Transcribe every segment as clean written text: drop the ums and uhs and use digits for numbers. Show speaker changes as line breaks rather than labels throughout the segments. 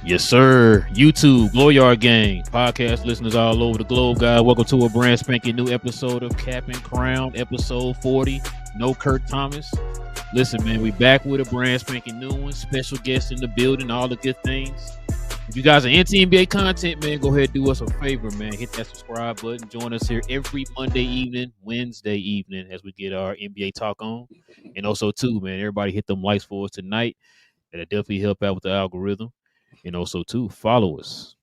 Yes, sir. YouTube, Glow Yard Gang, podcast listeners all over the globe, guys. Welcome to a brand spanking new episode of Cap and Crown, episode 40. No Kurt Thomas. Listen, man, we back with a brand spanking new one. Special guests in the building, all the good things. If you guys are into NBA content, man, go ahead and do us a favor, man. Hit that subscribe button. Join us here every Monday evening, Wednesday evening as we get our NBA talk on. And also, too, man, everybody hit them likes for us tonight. That'll definitely help out with the algorithm. And also, too, follow us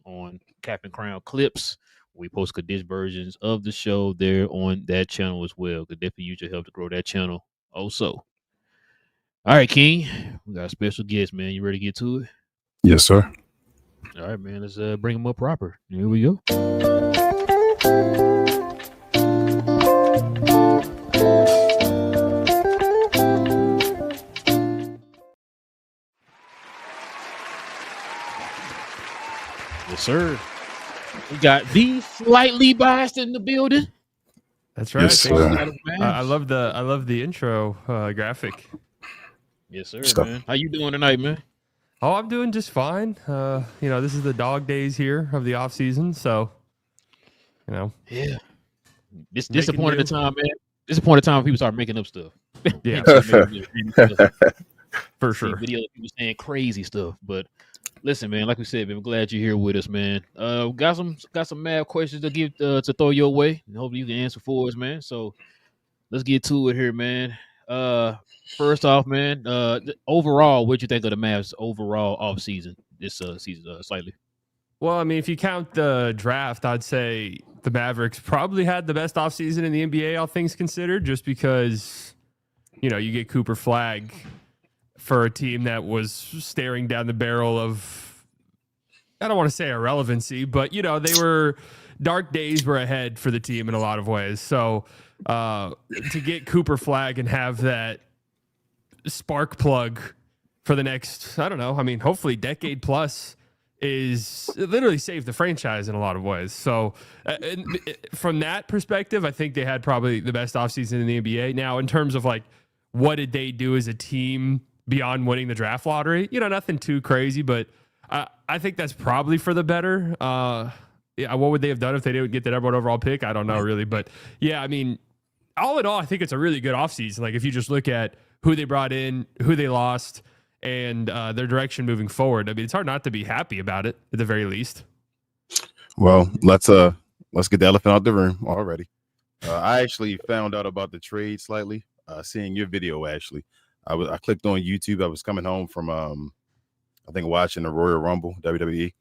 on Cap and Crown Clips. We post conditioned versions of the show there on that channel as well. Could definitely use your help to grow that channel also. All right, King. We got a special guest, man. You ready to get to it?
Yes, sir.
All right, man. Let's bring him up proper. Here we go. Yes, sir. We got the slightly biased in the building.
That's right.
Yes, sir.
I love the intro graphic.
Yes, sir, man. How you doing tonight, man?
Oh, I'm doing just fine. This is the dog days here of the off season, so
Yeah. This disappointed the time, man. Disappointed time when people start making up stuff.
Yeah, for sure.
Video of people saying crazy stuff, but listen, man. Like we said, man, we're glad you're here with us, man. Got some mad questions to give to throw your way, and hopefully you can answer for us, man. So let's get to it here, man. First off, man, overall, what you think of the Mavs overall off season this season slightly?
Well, I mean, if you count the draft, I'd say the Mavericks probably had the best offseason in the NBA, all things considered, just because, you get Cooper Flagg for a team that was staring down the barrel of, I don't want to say irrelevancy, but, dark days were ahead for the team in a lot of ways. So to get Cooper Flagg and have that spark plug for the next, I don't know, I mean, hopefully decade plus, is literally saved the franchise in a lot of ways. So from that perspective, I think they had probably the best offseason in the NBA. Now, in terms of like, what did they do as a team beyond winning the draft lottery? Nothing too crazy, but I think that's probably for the better. What would they have done if they didn't get that number one overall pick? I don't know really, but yeah, I mean, all in all, I think it's a really good offseason. Like if you just look at who they brought in, who they lost, and their direction moving forward, I mean, it's hard not to be happy about it at the very least.
Well, let's get the elephant out the room already. I actually found out about the trade slightly, seeing your video. Actually, I clicked on YouTube. I was coming home from I think watching the Royal Rumble WWE,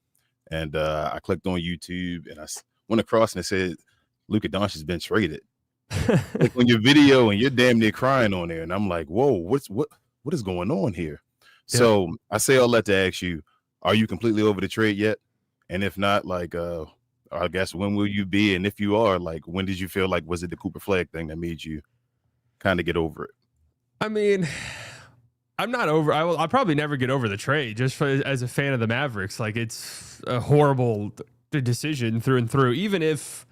and I clicked on YouTube and I went across and it said Luka Doncic has been traded. Like on your video, and you're damn near crying on there, and I'm like, whoa, what is going on here? Yeah. So I say all that to ask you, are you completely over the trade yet? And if not, like, I guess when will you be? And if you are, like, when did you feel like, was it the Cooper Flagg thing that made you kind of get over it?
I mean, I'm not over. I'll probably never get over the trade just as a fan of the Mavericks. Like, it's a horrible decision through and through. Even if,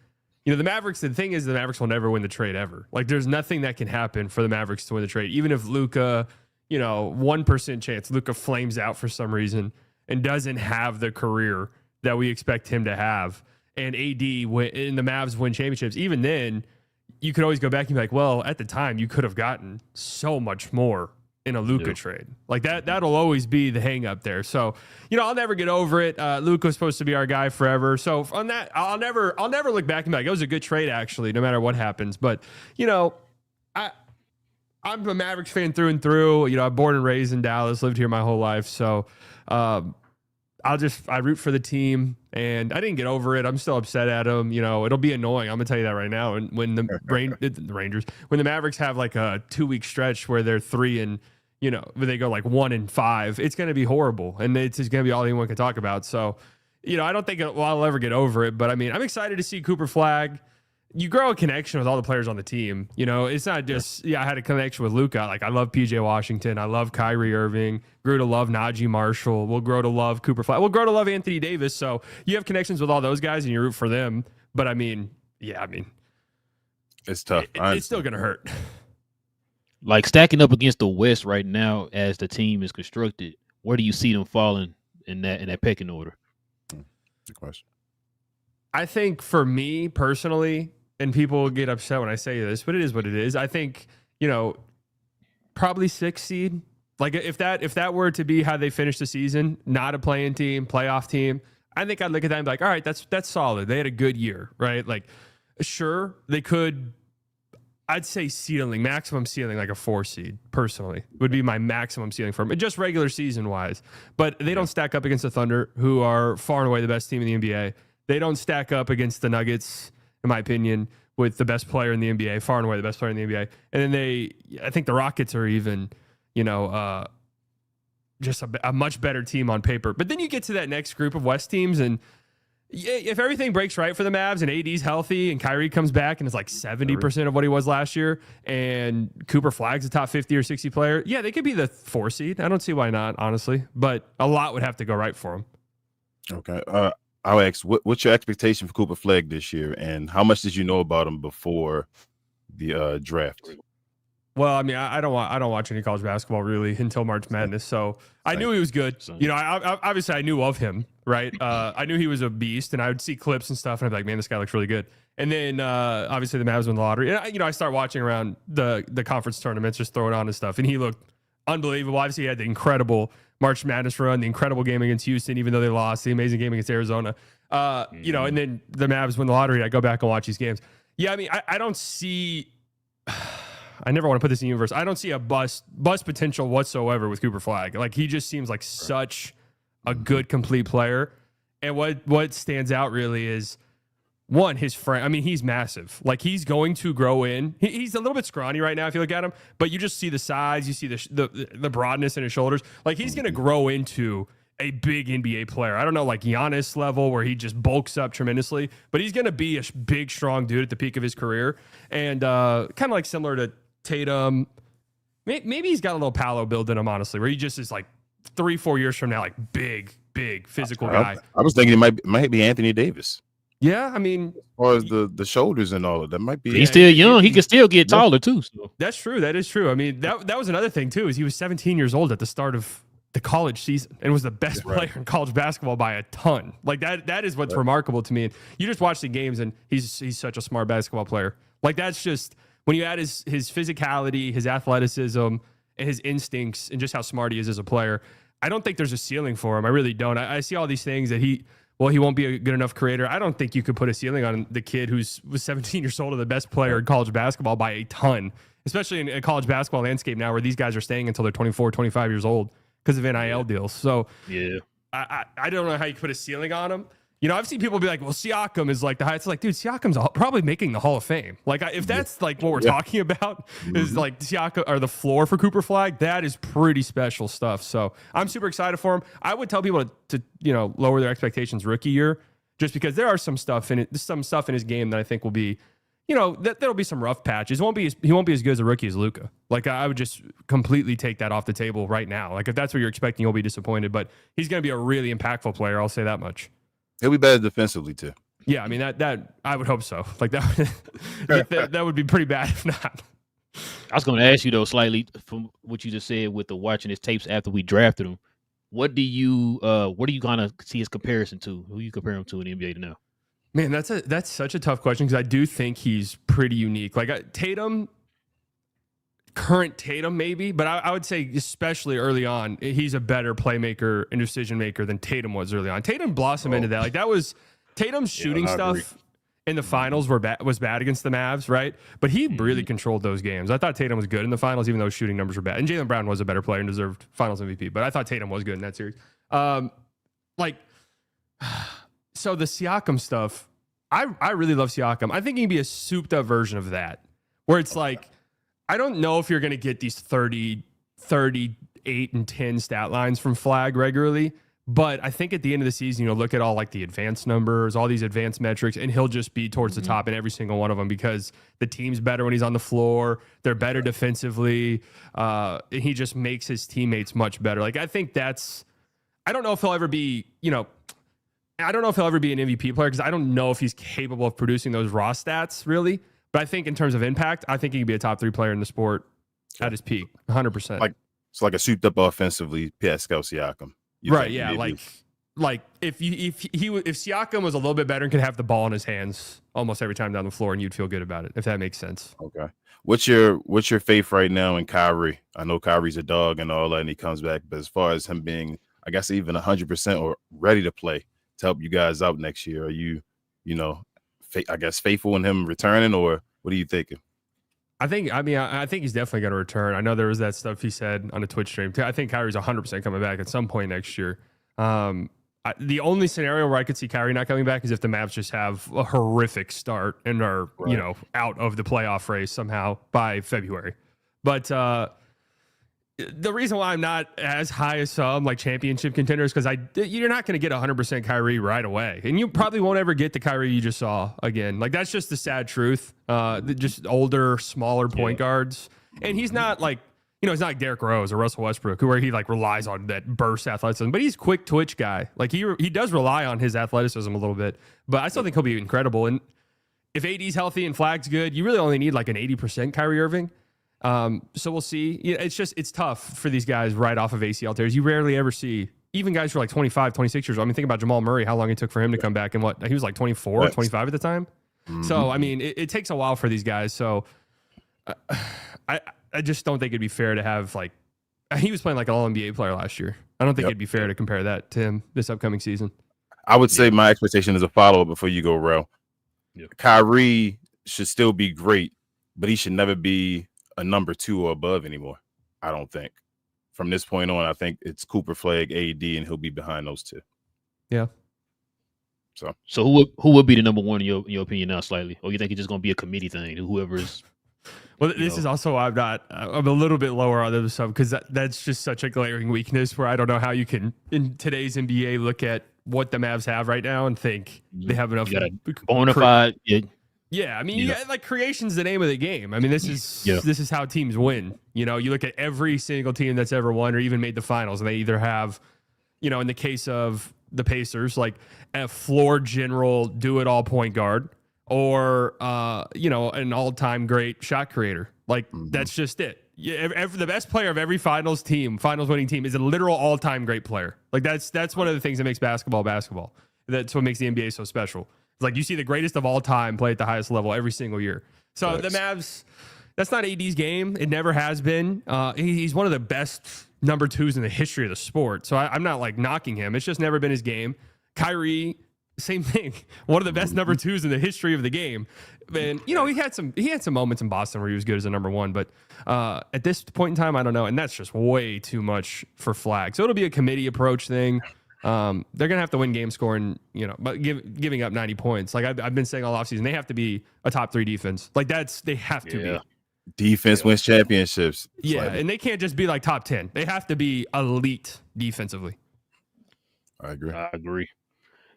the Mavericks, the thing is the Mavericks will never win the trade ever. Like, there's nothing that can happen for the Mavericks to win the trade. Even if Luka, 1% chance Luka flames out for some reason and doesn't have the career that we expect him to have, and AD in the Mavs win championships, even then, you could always go back and be like, well, at the time, you could have gotten so much more in a Luka trade. Like that'll always be the hang up there. So, I'll never get over it. Luka's supposed to be our guy forever. So on that, I'll never look back and be like, it was a good trade actually, no matter what happens. But, I'm a Mavericks fan through and through. I'm born and raised in Dallas, lived here my whole life. So, I root for the team, and I didn't get over it. I'm still upset at them. It'll be annoying. I'm gonna tell you that right now. And when the Rangers, when the Mavericks have like a 2-week stretch where they're 3 and, where they go like 1-5, it's going to be horrible. And it's just going to be all anyone can talk about. So, I don't think I'll ever get over it, but I mean, I'm excited to see Cooper Flagg. You grow a connection with all the players on the team. It's not just, I had a connection with Luka. Like, I love PJ Washington. I love Kyrie Irving. Grew to love Najee Marshall. We'll grow to love Cooper Flagg. We'll grow to love Anthony Davis. So you have connections with all those guys and you root for them. But I mean,
it's tough.
It's still going to hurt.
Like stacking up against the West right now as the team is constructed, where do you see them falling in that pecking order?
Good question.
I think for me personally, and people will get upset when I say this, but it is what it is. I think, probably 6 seed. Like if that were to be how they finish the season, not a play-in team, playoff team, I think I'd look at that and be like, all right, that's solid. They had a good year, right? Like, sure, they could. I'd say maximum ceiling, like a 4 seed, personally, would be my maximum ceiling for them, just regular season wise. But they don't stack up against the Thunder, who are far and away the best team in the NBA. They don't stack up against the Nuggets, in my opinion, with the best player in the NBA, far and away the best player in the NBA. And then I think the Rockets are even, just a much better team on paper. But then you get to that next group of West teams, and if everything breaks right for the Mavs and AD's healthy and Kyrie comes back and is like 70% of what he was last year, and Cooper Flagg's a top 50 or 60 player, yeah, they could be the 4 seed. I don't see why not, honestly. But a lot would have to go right for them.
Okay. I'll ask, what's your expectation for Cooper Flagg this year, and how much did you know about him before the draft?
Well, I mean, I don't watch any college basketball really until March Madness, so I knew he was good. I obviously I knew of him, right? I knew he was a beast, and I would see clips and stuff, and I'd be like, man, this guy looks really good. And then obviously the Mavs won the lottery, and I start watching around the conference tournaments, just throwing on and stuff, and he looked unbelievable. Obviously, he had the incredible March Madness run, the incredible game against Houston, even though they lost, the amazing game against Arizona. And then the Mavs win the lottery. I go back and watch these games. Yeah, I mean, I don't see. I never want to put this in the universe. I don't see a bust potential whatsoever with Cooper Flagg. Like, he just seems like such a good, complete player. And what stands out really is, one, his frame. I mean, he's massive. Like, he's going to grow in. He's a little bit scrawny right now if you look at him, but you just see the size, you see the broadness in his shoulders. Like, he's going to grow into a big NBA player. I don't know, like Giannis level, where he just bulks up tremendously, but he's going to be a big, strong dude at the peak of his career. And kind of like similar to Tatum. Maybe he's got a little Paolo build in him, honestly, where he just is like 3-4 years from now, like big physical guy.
I was thinking it might be Anthony Davis.
Yeah, I mean,
as far as the shoulders and all of that, might be.
He's still young. He can still get taller too. So.
That's true. That is true. I mean, that was another thing too. Is he was 17 years old at the start of the college season and was the best player in college basketball by a ton. Like that is what's remarkable to me. And you just watch the games, and he's such a smart basketball player. Like, that's just when you add his physicality, his athleticism, and his instincts, and just how smart he is as a player. I don't think there's a ceiling for him. I really don't. I see all these things that he won't be a good enough creator. I don't think you could put a ceiling on the kid was 17 years old and the best player in college basketball by a ton, especially in a college basketball landscape now where these guys are staying until they're 24, 25 years old because of NIL deals. So
yeah,
I don't know how you could put a ceiling on him. I've seen people be like, well, Siakam is like the highest. Like, dude, Siakam's probably making the Hall of Fame. Like, if that's like what we're talking about is like Siakam or the floor for Cooper Flagg, that is pretty special stuff. So I'm super excited for him. I would tell people to lower their expectations rookie year, just because there are some stuff in his game that I think will be, there'll be some rough patches. He won't be as good as a rookie as Luka. Like, I would just completely take that off the table right now. Like, if that's what you're expecting, you'll be disappointed. But he's going to be a really impactful player. I'll say that much.
He'll be better defensively too.
Yeah, I mean that I would hope so. Like that would be pretty bad if not.
I was going to ask you though, slightly from what you just said with the watching his tapes after we drafted him. What do you kind of see his comparison to? Who you compare him to in the NBA now?
Man, that's such a tough question, because I do think he's pretty unique. Like Tatum. Current Tatum, maybe, but I would say especially early on, he's a better playmaker and decision maker than Tatum was early on. Tatum blossomed into that. Like, that was Tatum's shooting stuff in the finals was bad against the Mavs, right? But he really controlled those games. I thought Tatum was good in the finals, even though his shooting numbers were bad. And Jaylen Brown was a better player and deserved Finals MVP, but I thought Tatum was good in that series. So the Siakam stuff, I really love Siakam. I think he can be a souped up version of that, where it's like, I don't know if you're going to get these 30, 38, and 10 stat lines from Flagg regularly, but I think at the end of the season, look at all like the advanced numbers, all these advanced metrics, and he'll just be towards the top in every single one of them, because the team's better when he's on the floor. They're better defensively. He just makes his teammates much better. Like, I think I don't know if he'll ever be, I don't know if he'll ever be an MVP player, because I don't know if he's capable of producing those raw stats really. But I think in terms of impact, I think he could be a top 3 player in the sport at his peak, 100%.
It's like a souped up offensively Pascal Siakam.
Right, yeah, like if Siakam was a little bit better and could have the ball in his hands almost every time down the floor, and you'd feel good about it, if that makes sense.
Okay. What's your faith right now in Kyrie? I know Kyrie's a dog and all that, and he comes back, but as far as him being, I guess, even 100% or ready to play to help you guys out next year, are you faithful in him returning, or what are you thinking?
I think he's definitely going to return. I know there was that stuff he said on a Twitch stream. I think Kyrie's 100% coming back at some point next year. The only scenario where I could see Kyrie not coming back is if the Mavs just have a horrific start and are, out of the playoff race somehow by February. But the reason why I'm not as high as some like championship contenders, because you're not going to get 100% Kyrie right away. And you probably won't ever get the Kyrie you just saw again. Like, that's just the sad truth. Just older, smaller point guards. And he's not like, he's not like Derrick Rose or Russell Westbrook, where he like relies on that burst athleticism, but he's a quick twitch guy. Like he does rely on his athleticism a little bit, but I still think he'll be incredible. And if AD's healthy and Flagg's good, you really only need like an 80% Kyrie Irving. So we'll see. It's tough for these guys right off of ACL tears. You rarely ever see even guys who are like 25, 26 years old. I mean, think about Jamal Murray, how long it took for him to come back, and he was like 24, 25 at the time. Mm-hmm. So, I mean, it takes a while for these guys. So I just don't think it'd be fair to have like, he was playing like an all-NBA player last year. I don't think it'd be fair to compare that to him this upcoming season.
I would say my expectation is a follow-up before you go, Rel. Kyrie should still be great, but he should never be a number 2 or above anymore. I don't think. From this point on, I think it's Cooper, Flagg, AD, and he'll be behind those two.
Yeah.
So who would be the number 1 in your opinion now, slightly? Or you think it's just going to be a committee thing? Whoever is.
Well, this is also why I'm a little bit lower on this stuff, because that's just such a glaring weakness where I don't know how you can, in today's NBA, look at what the Mavs have right now and think they have enough.
Bona fide.
Yeah, I mean, like creation's the name of the game. I mean, this is how teams win. You look at every single team that's ever won or even made the finals, and they either have, in the case of the Pacers, like a floor general, do-it-all point guard, or an all-time great shot creator. Like that's just it. The best player of every finals winning team is a literal all-time great player. Like that's one of the things that makes basketball. That's what makes the NBA so special. It's like you see the greatest of all time play at the highest level every single year. So the Mavs, that's not AD's game. It never has been. He's one of the best number 2s in the history of the sport. So I'm not like knocking him. It's just never been his game. Kyrie, same thing. One of the best number 2s in the history of the game. And he had some moments in Boston where he was good as a number 1, but at this point in time, I don't know. And that's just way too much for Flagg. So it'll be a committee approach thing. They're gonna have to win game scoring, but giving up 90 points. Like I've been saying all offseason, they have to be a top 3 defense. Like they have to be.
Defense wins championships.
And they can't just be like top 10. They have to be elite defensively.
I
agree.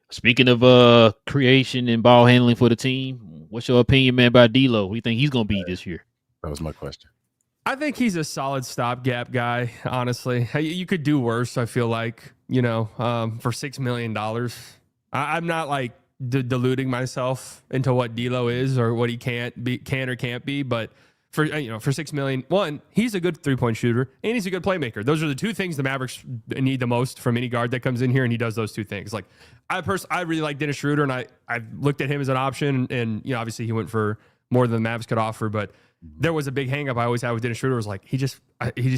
Speaking of creation and ball handling for the team, what's your opinion, man, about DLO? What do you think he's gonna be this year?
That was my question.
I think he's a solid stopgap guy, honestly. You could do worse, I feel like, for $6 million. I'm not like deluding myself into what DLO is or what he can or can't be, but for $6 million, one, he's a good 3-point shooter and he's a good playmaker. Those are the 2 things the Mavericks need the most from any guard that comes in here, and he does those 2 things. Like I really like Dennis Schroeder, and I looked at him as an option, and obviously he went for more than the Mavs could offer, but there was a big hang up I always had with Dennis Schroeder. Was like he just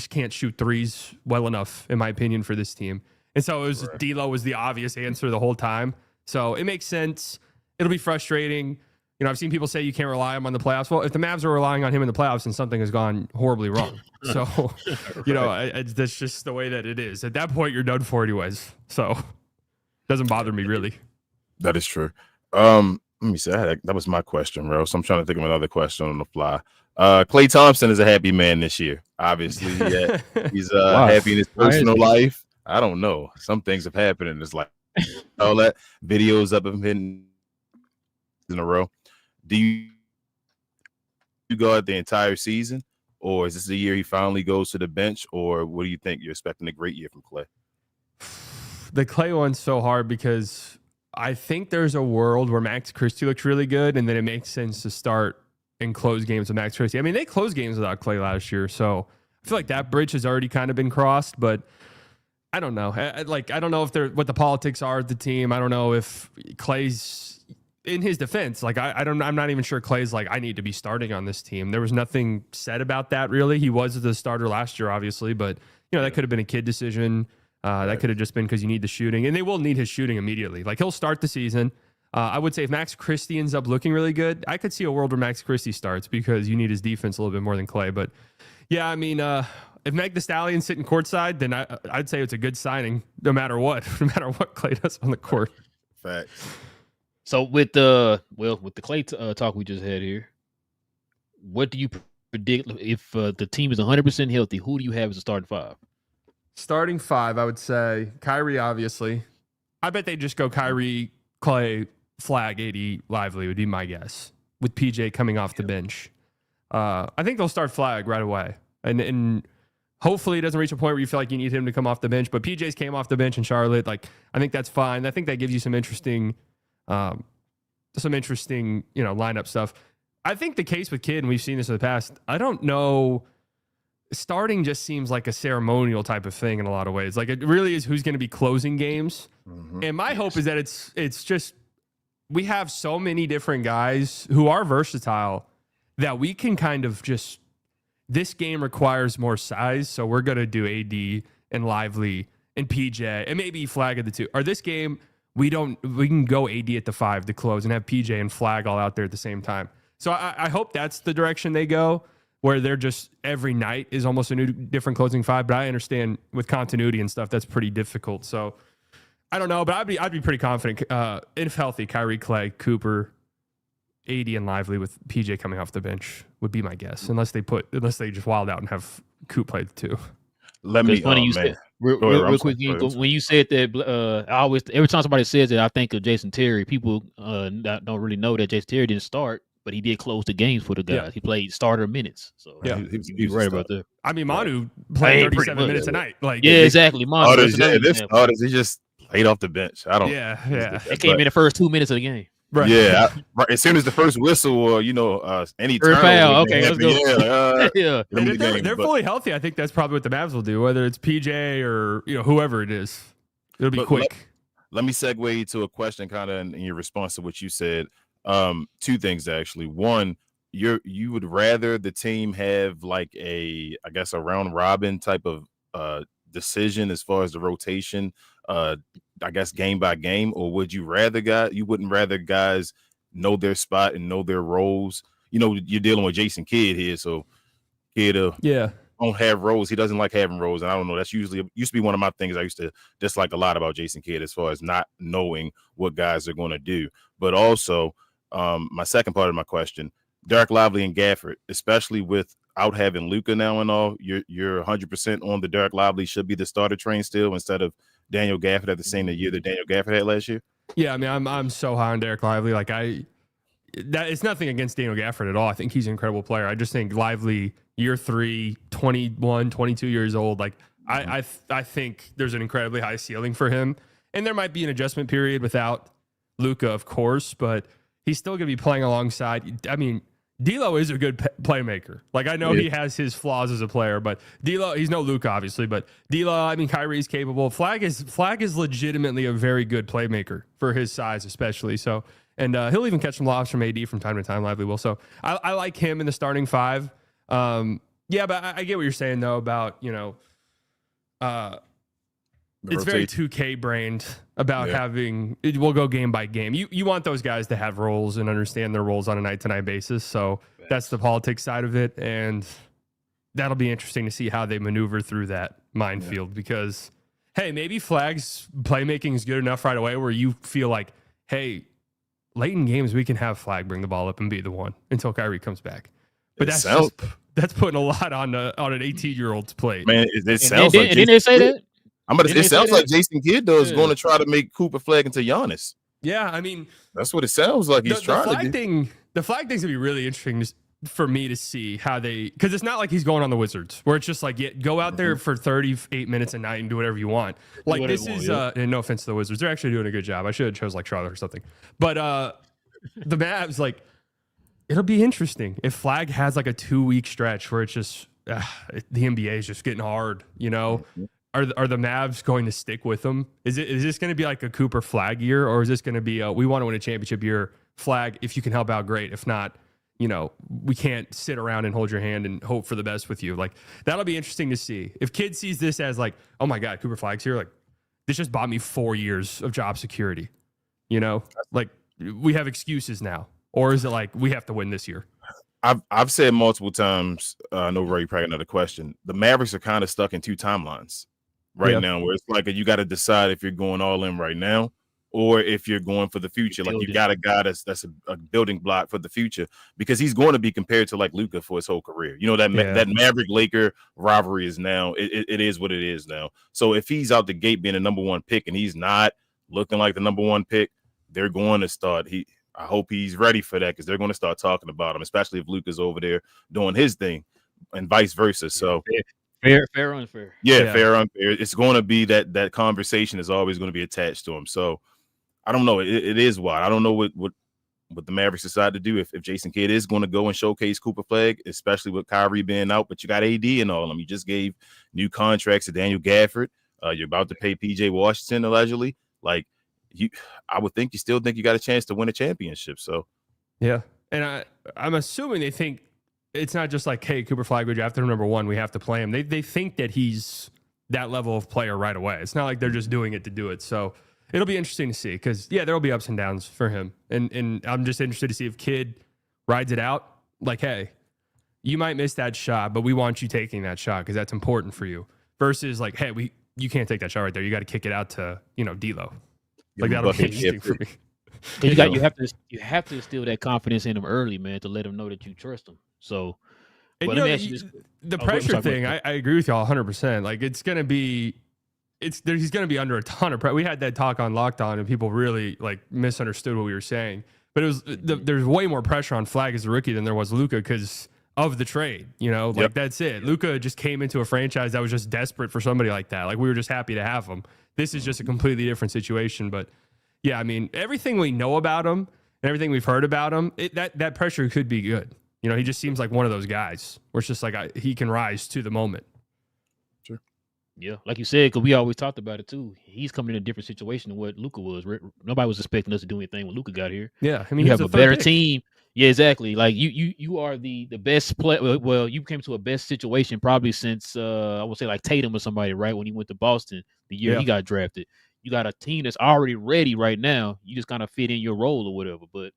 can't shoot threes well enough, in my opinion, for this team. And so D'Lo was the obvious answer the whole time. So it makes sense. It'll be frustrating. I've seen people say you can't rely on him on the playoffs. Well, if the Mavs are relying on him in the playoffs, then something has gone horribly wrong. So, that's just the way that it is. At that point, you're done for anyways. So it doesn't bother me really.
That is true. Let me see. That was my question, bro. So I'm trying to think of another question on the fly. Klay Thompson is a happy man this year. Obviously, he's happy in his personal life. I don't know. Some things have happened in his life. All that videos up of him hitting in a row. Do you go out the entire season, or is this the year he finally goes to the bench, or what do you think? You're expecting a great year from Klay?
The Klay one's so hard because I think there's a world where Max Christie looks really good, and then it makes sense to start and close games with Max Christie. I mean, they closed games without Klay last year, so I feel like that bridge has already kind of been crossed, but I don't know. I don't know if they're what the politics are at the team. I don't know if Klay's in his defense. Like I'm not even sure Klay's like I need to be starting on this team. There was nothing said about that really. He was the starter last year, obviously, but that could have been a kid decision. That could have just been because you need the shooting, and they will need his shooting immediately. Like he'll start the season. I would say if Max Christie ends up looking really good, I could see a world where Max Christie starts because you need his defense a little bit more than Klay. But yeah, I mean, if Meg the Stallion's sitting courtside, then I'd say it's a good signing no matter what Klay does on the court.
Facts.
So with the Klay talk we just had here, what do you predict if the team is 100% healthy? Who do you have as a starting five?
Starting five, I would say Kyrie, obviously. I bet they just go Kyrie, Klay, Flagg, AD, Lively would be my guess, with PJ coming off the bench. I think they'll start Flagg right away. And hopefully it doesn't reach a point where you feel like you need him to come off the bench. But PJ's came off the bench in Charlotte. Like, I think that's fine. I think that gives you some interesting lineup stuff. I think the case with Kidd, and we've seen this in the past, I don't know. Starting just seems like a ceremonial type of thing in a lot of ways. Like it really is who's going to be closing games. Mm-hmm. And my hope is that it's just we have so many different guys who are versatile that we can kind of just this game requires more size, so we're going to do AD and Lively and PJ and maybe Flagg at the 2. Or this game we can go AD at the 5 to close and have PJ and Flagg all out there at the same time. So I hope that's the direction they go, where they're just every night is almost a new different closing 5. But I understand with continuity and stuff, that's pretty difficult. So I don't know, but I'd be pretty confident if healthy, Kyrie, Klay, Cooper, AD, and Lively with PJ coming off the bench would be my guess, unless they just wild out and have Coop play the 2.
Let me
funny you said real quick. When you said that, I always every time somebody says it, I think of Jason Terry. People don't really know that Jason Terry didn't start, but he did close the games for the guys. Yeah. He played starter minutes. So
yeah,
he's
right about that.
I mean, Manu played 37 minutes a night. Like
exactly. Manu.
He just played off the bench. I don't.
Yeah.
It came in the first 2 minutes of the game.
Right. Yeah. As soon as the first whistle, or any
foul. Okay, let's go.
They're fully healthy. I think that's probably what the Mavs will do, whether it's PJ or whoever it is. It'll be quick.
Let me segue to a question, kind of in your response to what you said. 2 things actually. One, you would rather the team have like a round robin type of decision as far as the rotation, game by game, or would you wouldn't rather guys know their spot and know their roles? You're dealing with Jason Kidd here, so Kidd don't have roles. He doesn't like having roles, and I don't know. That's used to be one of my things I used to dislike a lot about Jason Kidd, as far as not knowing what guys are going to do. But also, my second part of my question, Derek Lively and Gafford, especially without having Luka now and all, you're 100% on the Derek Lively should be the starter train still, instead of Daniel Gafford at the same year that Daniel Gafford had last year. Yeah,
I mean, I'm so high on Derek Lively. Like it's nothing against Daniel Gafford at all. I think he's an incredible player. I just think Lively, year 3, 21, 22 years old. Like I think there's an incredibly high ceiling for him, and there might be an adjustment period without Luka, of course, but he's still going to be playing alongside. I mean, DLO is a good playmaker. Like, I know he has his flaws as a player, but DLO, he's no Luka, obviously, but DLO, I mean, Kyrie's capable. Flagg is legitimately a very good playmaker for his size, especially. So, and he'll even catch some lobs from AD from time to time, Lively will. So I like him in the starting 5. Yeah, but I get what you're saying, though, about, it's very 2K brained about we'll go game by game. You want those guys to have roles and understand their roles on a night-to-night basis. So that's the politics side of it. And that'll be interesting to see how they maneuver through that minefield because, hey, maybe Flagg's playmaking is good enough right away where you feel like, hey, late in games, we can have Flagg bring the ball up and be the one until Kyrie comes back. But that's putting a lot on an 18-year-old's plate.
Man, it sounds like
didn't they say that?
It sounds like Jason Kidd is going to try to make Cooper Flagg into Giannis.
Yeah, I mean,
that's what it sounds like. He's trying to do.
The Flagg thing's gonna be really interesting for me to see how because it's not like he's going on the Wizards where it's just like go out there for 38 minutes a night and do whatever you want. Like this is and no offense to the Wizards, they're actually doing a good job. I should have chose like Charlotte or something. But the Mavs, like, it'll be interesting if Flagg has like a 2-week stretch where it's just the NBA is just getting hard, are the Mavs going to stick with him? Is this going to be like a Cooper Flagg year, or is this going to be we want to win a championship year? Flagg, if you can help out, great. If not, we can't sit around and hold your hand and hope for the best with you. Like, that'll be interesting to see. If kid sees this as like, oh my God, Cooper Flagg's here, like, this just bought me 4 years of job security. Like, we have excuses now, or is it like we have to win this year?
I've said multiple times. I know Ray probably another question. The Mavericks are kind of stuck in two timelines now, where it's like you got to decide if you're going all in right now or if you're going for the future. Like, you got a guy that's a building block for the future, because he's going to be compared to like Luka for his whole career. That Maverick Laker rivalry is now it is what it is now. So if he's out the gate being a number one pick and he's not looking like the number one pick, they're going to start. I hope he's ready for that, because they're going to start talking about him, especially if Luka's over there doing his thing and vice versa. So
fair, unfair.
Yeah, fair, unfair. It's going to be that conversation is always going to be attached to him. So I don't know. It is wild. I don't know what the Mavericks decide to do if Jason Kidd is going to go and showcase Cooper Flagg, especially with Kyrie being out. But you got AD and all of them. You just gave new contracts to Daniel Gafford. You're about to pay PJ Washington allegedly. Like, I would think you still think you got a chance to win a championship. So,
yeah. And I'm assuming they think it's not just like, hey, Cooper Flagg, we drafted him number one, we have to play him. They think that he's that level of player right away. It's not like they're just doing it to do it. So it'll be interesting to see, because, there'll be ups and downs for him. And I'm just interested to see if Kidd rides it out. Like, hey, you might miss that shot, but we want you taking that shot because that's important for you. Versus like, hey, you can't take that shot right there. You got to kick it out to, D'Lo. Like, that'll be interesting for me.
You have to instill that confidence in them early, man, to let them know that you trust them. So,
and the pressure thing, I agree with y'all 100%. Like, he's going to be under a ton of pressure. We had that talk on Locked On, and people really like misunderstood what we were saying. But it was there's way more pressure on Flagg as a rookie than there was Luka because of the trade. That's it. Luka just came into a franchise that was just desperate for somebody like that. Like, we were just happy to have him. This is just a completely different situation. But yeah, I mean, everything we know about him and everything we've heard about him, that pressure could be good. He just seems like one of those guys where it's just like he can rise to the moment.
Sure.
Yeah, like you said, because we always talked about it too. He's coming in a different situation than what Luka was. Nobody was expecting us to do anything when Luka got here.
Yeah, I mean,
you have a better team. Yeah, exactly. Like you are the best player. Well, you came to a best situation probably since I would say like Tatum or somebody, right? When he went to Boston the year he got drafted. You got a team that's already ready right now. You just kind of fit in your role or whatever. But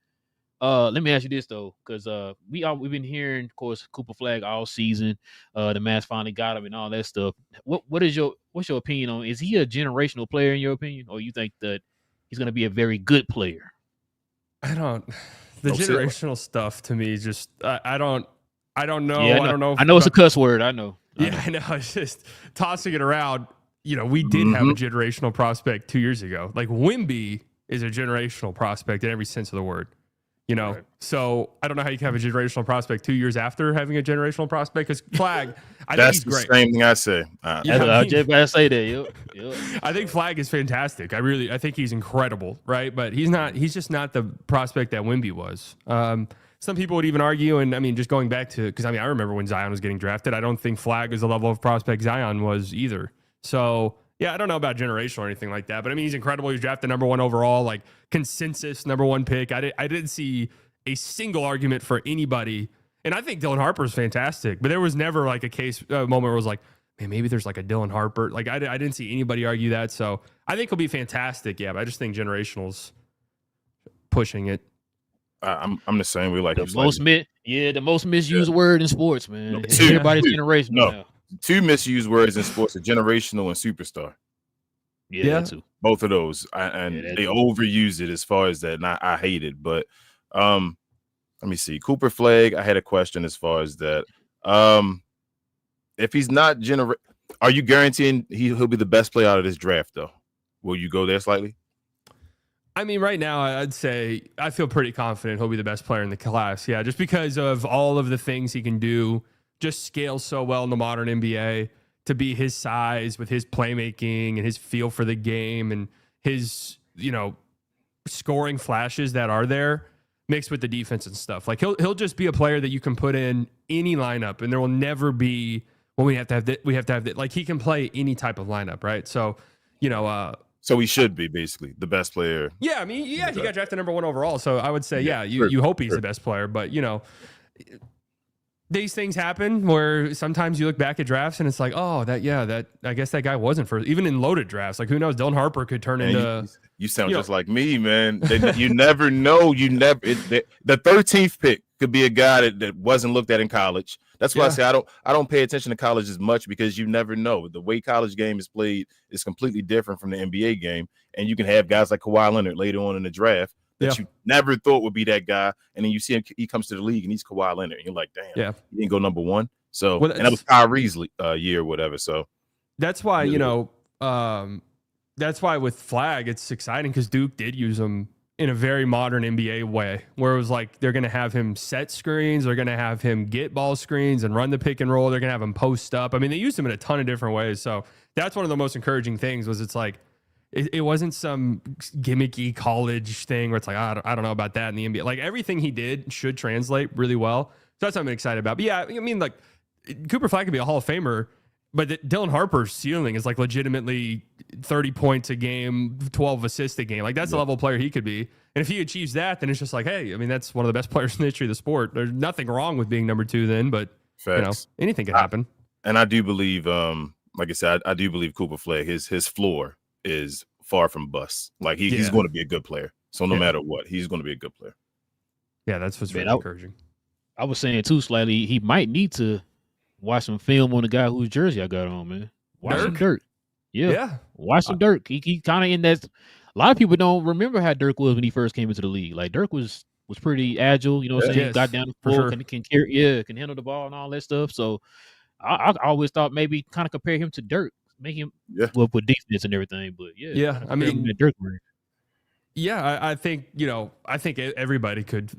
let me ask you this though, because we've been hearing, of course, Cooper Flagg all season. The Mavs finally got him and all that stuff. What's your opinion on? Is he a generational player in your opinion, or you think that he's going to be a very good player?
I don't. The generational stuff to me is just I don't know.
Yeah,
I don't know.
I know it's a cuss word. I know.
I know. It's just tossing it around. We did have a generational prospect 2 years ago. Like, Wemby is a generational prospect in every sense of the word. Right. So I don't know how you can have a generational prospect 2 years after having a generational prospect, because Flagg, I think he's great.
That's the same thing I say.
I just about to say that. Yep.
I think Flagg is fantastic. I think he's incredible, right? But he's just not the prospect that Wemby was. Some people would even argue, and I mean, just going back to, because I remember when Zion was getting drafted, I don't think Flagg is the level of prospect Zion was either. So yeah, I don't know about generational or anything like that, but I mean, he's incredible. He's drafted number one overall, like consensus number one pick. I didn't see a single argument for anybody. And I think Dylan Harper is fantastic, but there was never like a moment where it was like, man, maybe there's like a Dylan Harper. Like, I didn't see anybody argue that. So I think he'll be fantastic. Yeah, but I just think generational's pushing it.
I'm the same way. Like,
the most misused word in sports, man. Everybody's generational now.
Two misused words in sports are generational and superstar.
Yeah. That too.
Both of those. They overuse it as far as that. And I hate it. But let me see. Cooper Flagg, I had a question as far as that. If he's not are you guaranteeing he'll be the best player out of this draft, though? Will you go there slightly?
I mean, right now, I'd say I feel pretty confident he'll be the best player in the class. Yeah, just because of all of the things he can do. Just scales so well in the modern NBA to be his size with his playmaking and his feel for the game and his, scoring flashes that are there mixed with the defense and stuff. Like, he'll just be a player that you can put in any lineup, and there will never be Well, we have to have that. Like he can play any type of lineup, right? So,
so he should be basically the best player.
Yeah, I mean, he got drafted number 1 overall. So I would say,
Sure,
you hope he's the best player, but these things happen where sometimes you look back at drafts and it's like, oh, that I guess that guy wasn't first. Even in loaded drafts, like who knows? Dylan Harper could turn into.
You sound just like me, man. You never know. The 13th pick could be a guy that wasn't looked at in college. That's why I say I don't pay attention to college as much, because you never know. The way college game is played is completely different from the NBA game, and you can have guys like Kawhi Leonard later on in the draft that you never thought would be that guy, and then you see him, he comes to the league and he's Kawhi Leonard, and you're like, damn, he didn't go number 1. So, and that was Kyrie's year or whatever. So
that's why that's why with Flagg it's exciting, because Duke did use him in a very modern NBA way, where it was like they're going to have him set screens, they're going to have him get ball screens and run the pick and roll, they're going to have him post up. I mean, they used him in a ton of different ways. So that's one of the most encouraging things. Was it's like it wasn't some gimmicky college thing where it's like, I don't know about that in the NBA. Like everything he did should translate really well. So that's what I'm excited about. But yeah, I mean, like Cooper Flagg could be a Hall of Famer, but Dylan Harper's ceiling is like legitimately 30 points a game, 12 assists a game. Like that's the level of player he could be. And if he achieves that, then it's just like, hey, I mean, that's one of the best players in the history of the sport. There's nothing wrong with being number 2 then, but anything can happen.
And I do believe, like I said, I do believe Cooper Flagg, his floor is far from bust. Like he's going to be a good player. So no matter what, he's going to be a good player.
Yeah, that's what's really encouraging.
I was saying too, slightly, he might need to watch some film on the guy whose jersey I got on, man. Watch some Dirk. Yeah. Watch some Dirk. He kind of in that. A lot of people don't remember how Dirk was when he first came into the league. Like Dirk was pretty agile. You know what I'm saying? He got down the floor, can carry, can handle the ball and all that stuff. So I always thought maybe kind of compare him to Dirk, make him with defense and everything. But
I mean,
Dirk.
Yeah, I think everybody could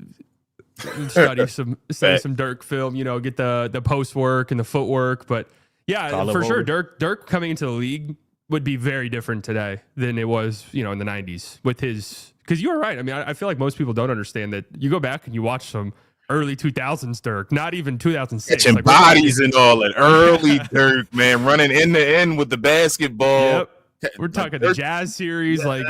study some Dirk film, get the post work and the footwork. But for sure, Dirk coming into the league would be very different today than it was, in the 90s with his, because you were right. I mean, I feel like most people don't understand that. You go back and you watch some early 2000s Dirk, not even 2006.
Catching bodies and all that early Dirk, man, running end to end with the basketball.
Yep. We're talking the Jazz series. Like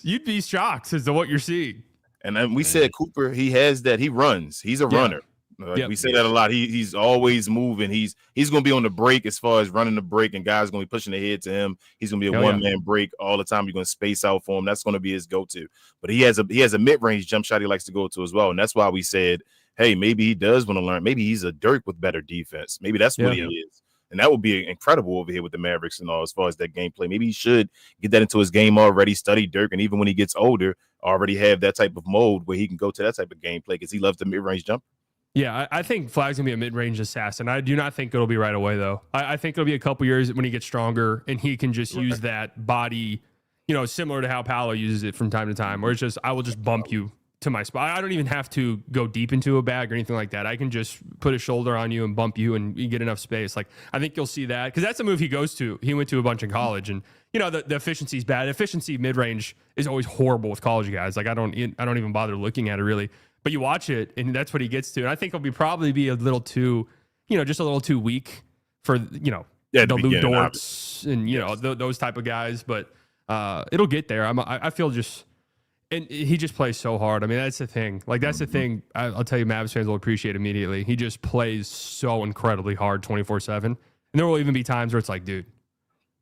you'd be shocked as to what you're seeing.
And then we said Cooper, he has that. He runs. He's a runner. We say that a lot. He's always moving. He's going to be on the break as far as running the break, and guys going to be pushing their head to him. He's going to be a one-man break all the time. You're going to space out for him. That's going to be his go-to. But he has a mid-range jump shot he likes to go to as well. And that's why we said, hey, maybe he does want to learn. Maybe he's a Dirk with better defense. Maybe that's what he is. And that would be incredible over here with the Mavericks and all as far as that gameplay. Maybe he should get that into his game already, study Dirk, and even when he gets older, already have that type of mode where he can go to that type of gameplay because he loves the mid-range jump.
Yeah, I think Flagg's going to be a mid-range assassin. I do not think it'll be right away, though. I think it'll be a couple years when he gets stronger and he can just use that body, similar to how Paolo uses it from time to time, where it's just, I will just bump you to my spot. I don't even have to go deep into a bag or anything like that. I can just put a shoulder on you and bump you and you get enough space. Like, I think you'll see that because that's a move he goes to. He went to a bunch in college and, the efficiency is bad. Efficiency mid-range is always horrible with college guys. Like, I don't even bother looking at it really. But you watch it, and that's what he gets to. And I think it'll probably be a little too, just a little too weak for, the Lou Dorts and, those type of guys. But it'll get there. I feel just, and he just plays so hard. I mean, that's the thing. Like, that's the thing I'll tell you Mavs fans will appreciate immediately. He just plays so incredibly hard 24/7. And there will even be times where it's like, dude,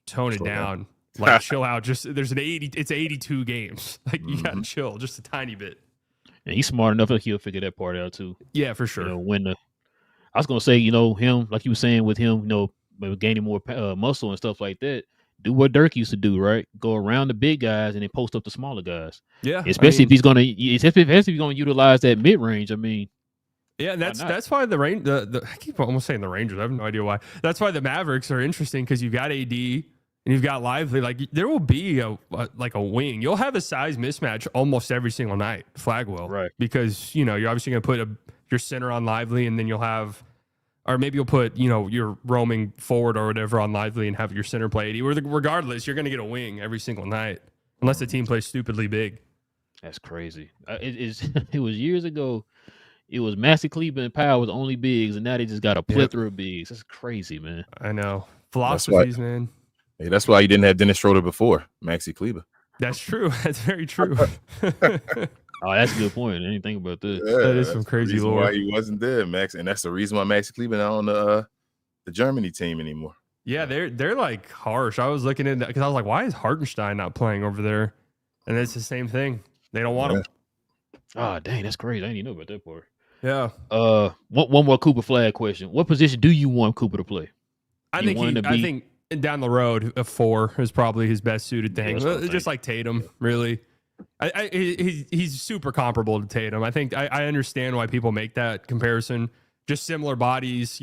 tone it down. Like, chill out. Just, it's 82 games. Like, you got to chill just a tiny bit.
And he's smart enough that he'll figure that part out too.
Yeah, for sure.
I was gonna say, him, like you were saying with him, gaining more muscle and stuff like that. Do what Dirk used to do, right? Go around the big guys and then post up the smaller guys.
Yeah,
especially if he's gonna utilize that mid range. I mean,
yeah, that's why I keep almost saying the Rangers. I have no idea why. That's why the Mavericks are interesting because you've got AD. And you've got Lively. Like, there will be a wing. You'll have a size mismatch almost every single night. Flagg will,
right?
Because you're obviously going to put your center on Lively, and then you'll have, or maybe you'll put your roaming forward or whatever on Lively and have your center play 80. Regardless, you're going to get a wing every single night unless the team plays stupidly big.
That's crazy. It was years ago. it was Maxi Kleber and Powell was only bigs, and now they just got a plethora of bigs. That's crazy, man.
I know. Philosophies, man.
Hey, that's why you didn't have Dennis Schroeder before Maxi Kleber.
That's true. That's very true.
Oh, that's a good point. I didn't think about that.
Yeah,
that is some crazy lore.
Why he wasn't there, Max, and that's the reason why Maxi Kleber not on the Germany team anymore.
Yeah, they're like harsh. I was looking into because I was like, why is Hartenstein not playing over there? And it's the same thing. They don't want him.
Oh, dang, that's crazy. I didn't even know about that part.
Yeah.
One more Cooper Flagg question. What position do you want Cooper to play?
I think down the road, a 4 is probably his best suited thing. Just like Tatum, really. He's super comparable to Tatum. I think I understand why people make that comparison. Just similar bodies,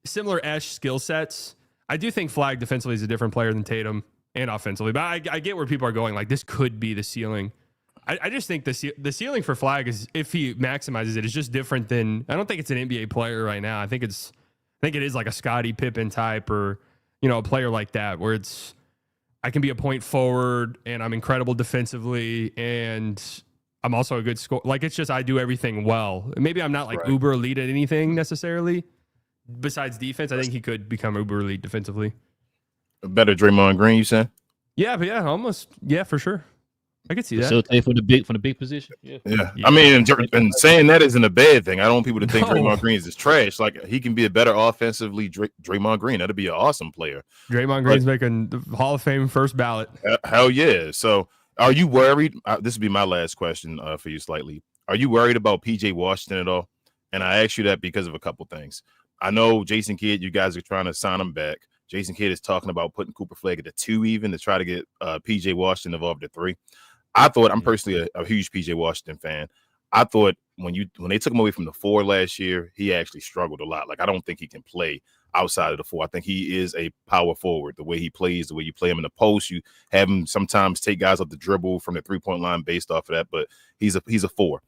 similar-ish skill sets. I do think Flagg defensively is a different player than Tatum and offensively, but I get where people are going. Like, this could be the ceiling. I just think the ceiling for Flagg is, if he maximizes it, is just different than. I don't think it's an NBA player right now. I think it is like a Scottie Pippen type, or a player like that, where I can be a point forward and I'm incredible defensively and I'm also a good scorer. Like, it's just I do everything well. Maybe I'm not like uber elite at anything necessarily besides defense. I think he could become uber elite defensively.
A better Draymond Green, you saying?
Yeah, but almost. Yeah, for sure. I could see that.
So from the big position. Yeah.
I mean, and saying that isn't a bad thing. I don't want people to think Draymond Green is trash. Like, he can be a better offensively Draymond Green. That'd be an awesome player.
Draymond Green's making the Hall of Fame first ballot.
Hell yeah. So are you worried? This would be my last question for you slightly. Are you worried about PJ Washington at all? And I ask you that because of a couple things. I know Jason Kidd, you guys are trying to sign him back. Jason Kidd is talking about putting Cooper Flagg at the 2 even to try to get PJ Washington involved at 3. I thought, I'm personally a huge PJ Washington fan. I thought when they took him away from the 4 last year, he actually struggled a lot. Like, I don't think he can play outside of the 4. I think he is a power forward. The way he plays, the way you play him in the post, you have him sometimes take guys off the dribble from the 3-point line based off of that. But he's a 4.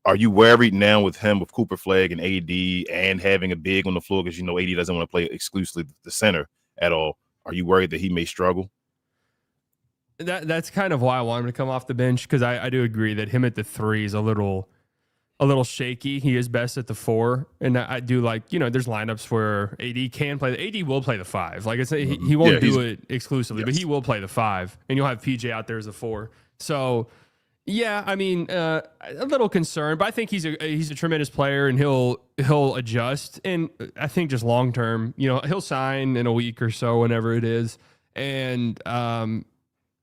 Are you worried now with him, with Cooper Flagg and AD, and having a big on the floor because AD doesn't want to play exclusively the center at all? Are you worried that he may struggle?
That's kind of why I want him to come off the bench, because I do agree that him at the 3 is a little shaky. He is best at the 4, and I do like, there's lineups where AD can play. AD will play the 5. Like, he won't do it exclusively, but he will play the 5, and you'll have PJ out there as a 4. So yeah, I mean, a little concerned, but I think he's a tremendous player, and he'll adjust. And I think just long term, he'll sign in a week or so, whenever it is, and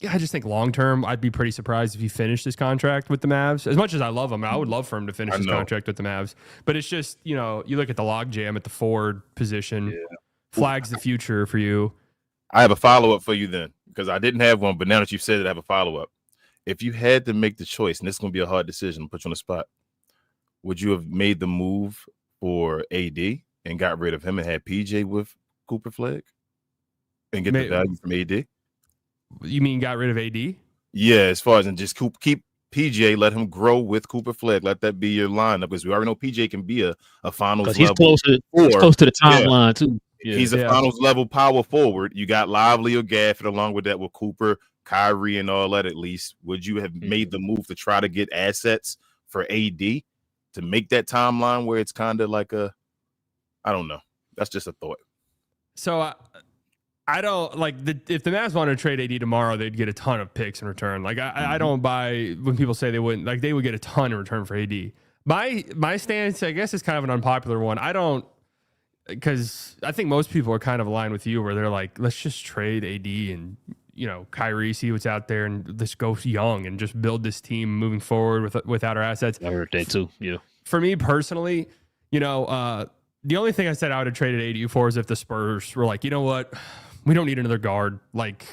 I just think long term, I'd be pretty surprised if he finished his contract with the Mavs. As much as I love him, I would love for him to finish his contract with the Mavs. But it's just, you look at the logjam at the forward position. Yeah. Flagg's the future for you.
I have a follow-up for you then, because I didn't have one, but now that you've said it, I have a follow-up. If you had to make the choice, and this is going to be a hard decision, I'll put you on the spot, would you have made the move for AD and got rid of him and had PJ with Cooper Flagg and get the value from AD?
You mean got rid of AD?
Yeah, as far as, and just keep PJ, let him grow with Cooper Flagg. Let that be your lineup, because we already know PJ can be a finals
level. He's close to the timeline too.
Yeah. He's a finals level power forward. You got Lively or Gafford along with that, with Cooper, Kyrie, and all that. At least, would you have made the move to try to get assets for AD to make that timeline where it's kind of like I don't know. That's just a thought.
So I don't like if the Mavs wanted to trade AD tomorrow, they'd get a ton of picks in return. Like, I don't buy when people say they wouldn't. Like, they would get a ton in return for AD. My stance, I guess, is kind of an unpopular one. I don't, because I think most people are kind of aligned with you, where they're like, let's just trade AD and Kyrie, see what's out there, and let's go young and just build this team moving forward without our assets.
I heard that too. Yeah.
For me personally, the only thing I said I would have traded AD for is if the Spurs were like, you know what, we don't need another guard. Like,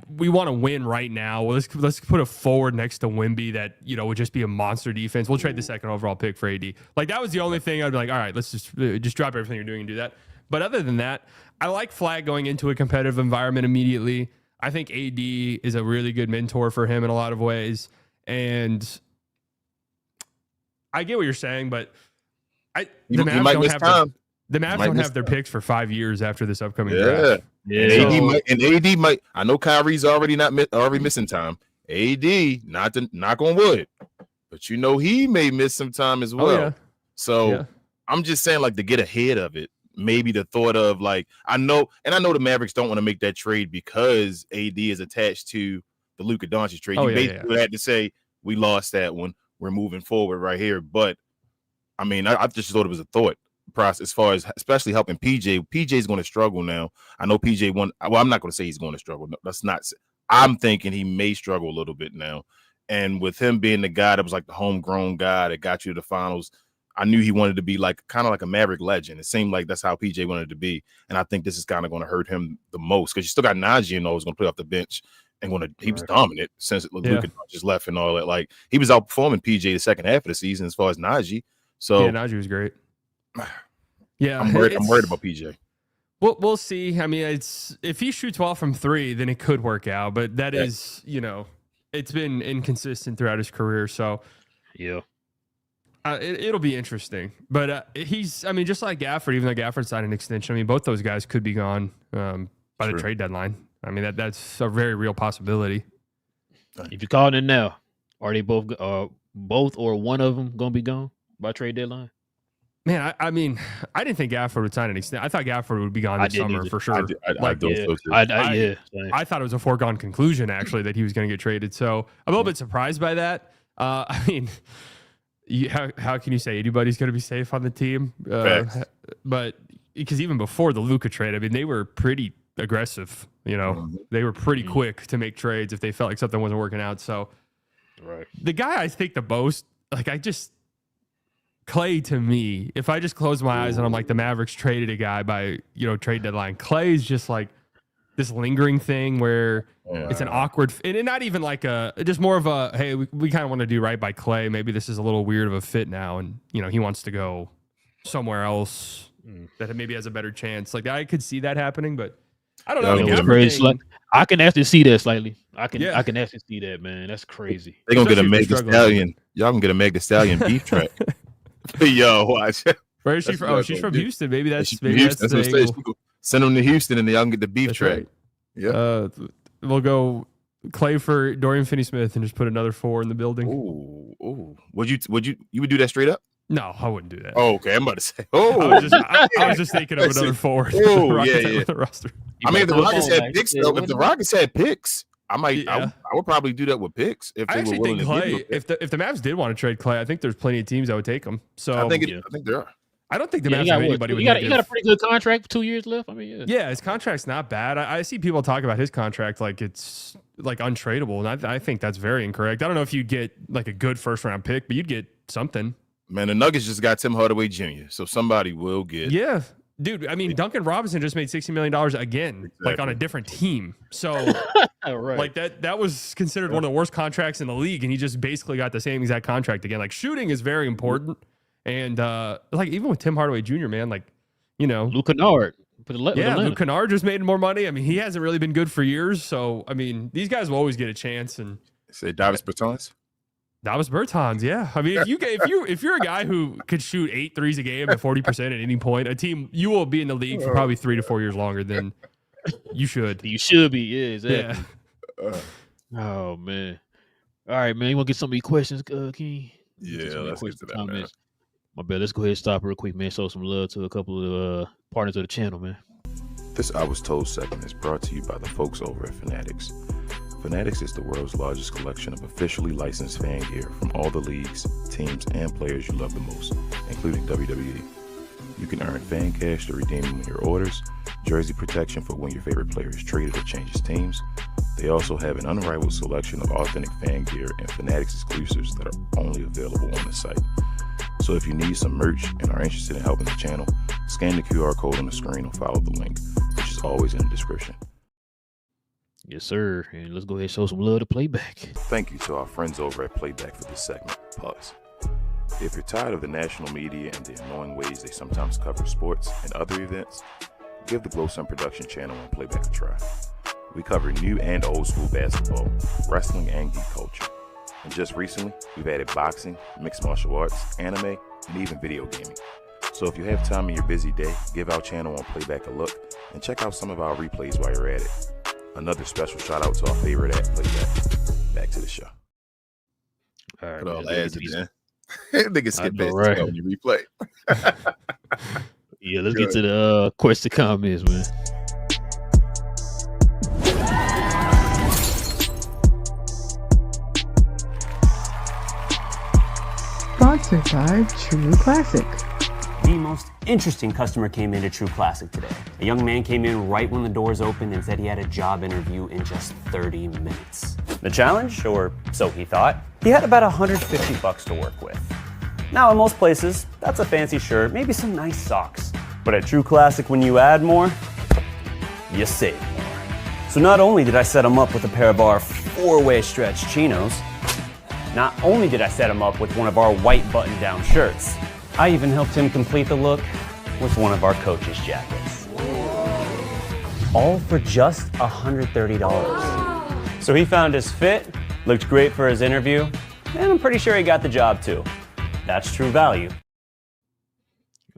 we want to win right now. Well, let's put a forward next to Wemby that would just be a monster defense. We'll trade the second overall pick for AD. Like, that was the only thing I'd be like, all right, let's just drop everything you're doing and do that. But other than that, I like Flagg going into a competitive environment immediately. I think AD is a really good mentor for him in a lot of ways, and I get what you're saying, but the Mavs don't have their picks for 5 years after this upcoming draft.
Yeah, and AD might. I know Kyrie's already missing time. AD, not to knock on wood, but he may miss some time as well.
Yeah.
So I'm just saying, like, to get ahead of it, maybe the thought of like, I know the Mavericks don't want to make that trade because AD is attached to the Luka Doncic trade. You basically had to say we lost that one. We're moving forward right here. But I mean, I just thought it was a thought process as far as especially helping PJ. PJ's going to struggle now. I know PJ won. Well, I'm not going to say he's going to struggle. No, that's not. I'm thinking he may struggle a little bit now. And with him being the guy that was like the homegrown guy that got you to the finals, I knew he wanted to be like kind of like a Maverick legend. It seemed like that's how PJ wanted to be. And I think this is kind of going to hurt him the most because you still got Najee who's going to play off the bench and he was dominant since Luka just left and all that. Like he was outperforming PJ the second half of the season as far as Najee. So
Najee was great. Yeah,
I'm worried about PJ.
We'll see. I mean, if he shoots well from 3, then it could work out. But that is, it's been inconsistent throughout his career. So
yeah.
It'll be interesting, but he's, I mean, just like Gafford, even though Gafford signed an extension, I mean, both those guys could be gone by the trade deadline. I mean, that's a very real possibility.
If you call in now, are they both or one of them going to be gone by trade deadline?
Man, I mean, I didn't think Gafford would sign an extension. I thought Gafford would be gone this summer for sure.
I thought it was
a foregone conclusion, actually, that he was going to get traded. So I'm a little bit surprised by that. I mean, how can you say anybody's going to be safe on the team? But because even before the Luka trade, I mean, they were pretty aggressive. They were pretty quick to make trades if they felt like something wasn't working out. So, the guy I think the most, like, Klay, to me, if I just close my eyes and I'm like, the Mavericks traded a guy by trade deadline, Klay's just like this lingering thing where it's an awkward, and not even like just more of a, hey, we kind of want to do right by Klay. Maybe this is a little weird of a fit now, and he wants to go somewhere else that maybe has a better chance. Like, I could see that happening, but I don't know.
I can actually see that slightly. I can actually see that, man. That's crazy.
They're gonna get a Meg Thee Stallion. Y'all can get a Meg Thee Stallion beef track. Yo, watch.
Where is she from? Oh, she's from Houston. Maybe that's
Houston. That's what send them to Houston and y'all can get the beef track.
Right. Yeah. We'll go Klay for Dorian Finney-Smith and just put another 4 in the building.
Ooh. Would you do that straight up?
No, I wouldn't do that.
Oh, okay. I'm about to say.
I was just thinking of another 4.
Oh, yeah.
Roster.
I mean, if the Rockets had picks, though, if the Rockets had picks, I would probably do that with picks if they were willing to
Klay, if the Mavs did want to trade Klay, I think there's plenty of teams that would take him. So
I think there are.
I don't think the Mavs have anybody.
You got a pretty good contract, 2 years left. I mean,
yeah, his contract's not bad. I see people talk about his contract like it's like untradeable, and I think that's very incorrect. I don't know if you'd get like a good first round pick, but you'd get something.
Man, the Nuggets just got Tim Hardaway Jr., so somebody will get.
Yeah. Dude, I mean, Duncan Robinson just made $60 million again, like on a different team. So, like that was considered one of the worst contracts in the league, and he just basically got the same exact contract again. Like, shooting is very important, and like even with Tim Hardaway Jr., man, like
Luke Kennard.
Luke Kennard just made more money. I mean, he hasn't really been good for years, so I mean, these guys will always get a chance. And
say Davis Bertans.
Davis Bertans, yeah. I mean, if you're a guy who could shoot 8 threes a game at 40% at any point, a team, you will be in the league for probably 3 to 4 years longer than you should.
You should be, yeah, exactly.
Yeah.
Oh man. All right, man. You want to get some of these questions, King?
Yeah, let's get to that, man.
My bad. Let's go ahead and stop real quick, man. Show some love to a couple of partners of the channel, man.
This I Was Told segment is brought to you by the folks over at FANATICS. FANATICS is the world's largest collection of officially licensed fan gear from all the leagues, teams, and players you love the most, including WWE. You can earn fan cash to redeem them in your orders, jersey protection for when your favorite player is traded or changes teams. They also have an unrivaled selection of authentic fan gear and FANATICS exclusives that are only available on the site. So if you need some merch and are interested in helping the channel, scan the QR code on the screen or follow the link, which is always in the description.
Yes, sir. And let's go ahead and show some love to Playback.
Thank you to our friends over at Playback for this segment. Pause. If you're tired of the national media and the annoying ways they sometimes cover sports and other events, give the Glow Sun Production channel on Playback a try. We cover new and old school basketball, wrestling, and geek culture. And just recently, we've added boxing, mixed martial arts, anime, and even video gaming. So if you have time in your busy day, give our channel on Playback a look and check out some of our replays while you're at it. Another special shout out to our favorite at Playback. Back to the show.
All right,
Put all
man,
the
let's
ads
get
in
these-
there. Nigga skip
know,
past
right?
this when you replay.
Yeah, let's get to the question comments, man.
Sponsored by True Classic.
The most interesting customer came into True Classic today. A young man came in right when the doors opened and said he had a job interview in just 30 minutes. The challenge, or so he thought, he had about $150 to work with. Now, in most places, that's a fancy shirt, maybe some nice socks. But at True Classic, when you add more, you save more. So not only did I set him up with a pair of our 4-way stretch chinos, not only did I set him up with one of our white button-down shirts, I even helped him complete the look with one of our coach's jackets. All for just $130. So he found his fit, looked great for his interview, and I'm pretty sure he got the job too. That's true value.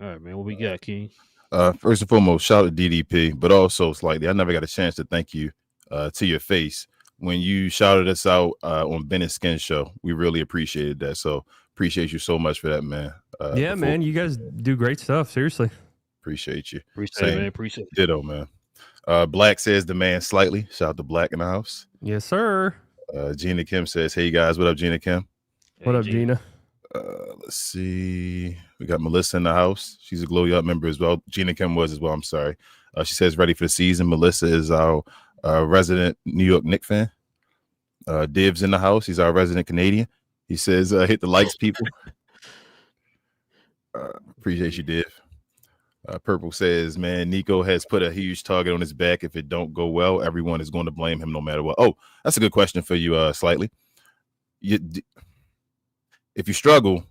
All right, man. What we got, King?
First and foremost, shout out to DDP, but also slightly, I never got a chance to thank you to your face when you shouted us out on Ben and Skin show. We really appreciated that. So appreciate you so much for that, man.
Yeah, man, you guys do great stuff. Seriously.
Appreciate you.
Appreciate it, man. Appreciate it.
Ditto, man. Black says the man slightly. Shout out to Black in the house.
Yes, sir.
Gina Kim says, hey guys, what up, Gina Kim?
What up, Gina?
Let's see. We got Melissa in the house. She's a Glow Yacht member as well. Gina Kim was as well. I'm sorry. She says ready for the season. Melissa is our resident New York Knicks fan. Div's in the house. He's our resident Canadian. He says, hit the likes, people. Appreciate you, Div. Purple says, man, Nico has put a huge target on his back. If it don't go well, everyone is going to blame him no matter what. Oh, that's a good question for you, slightly. If you struggle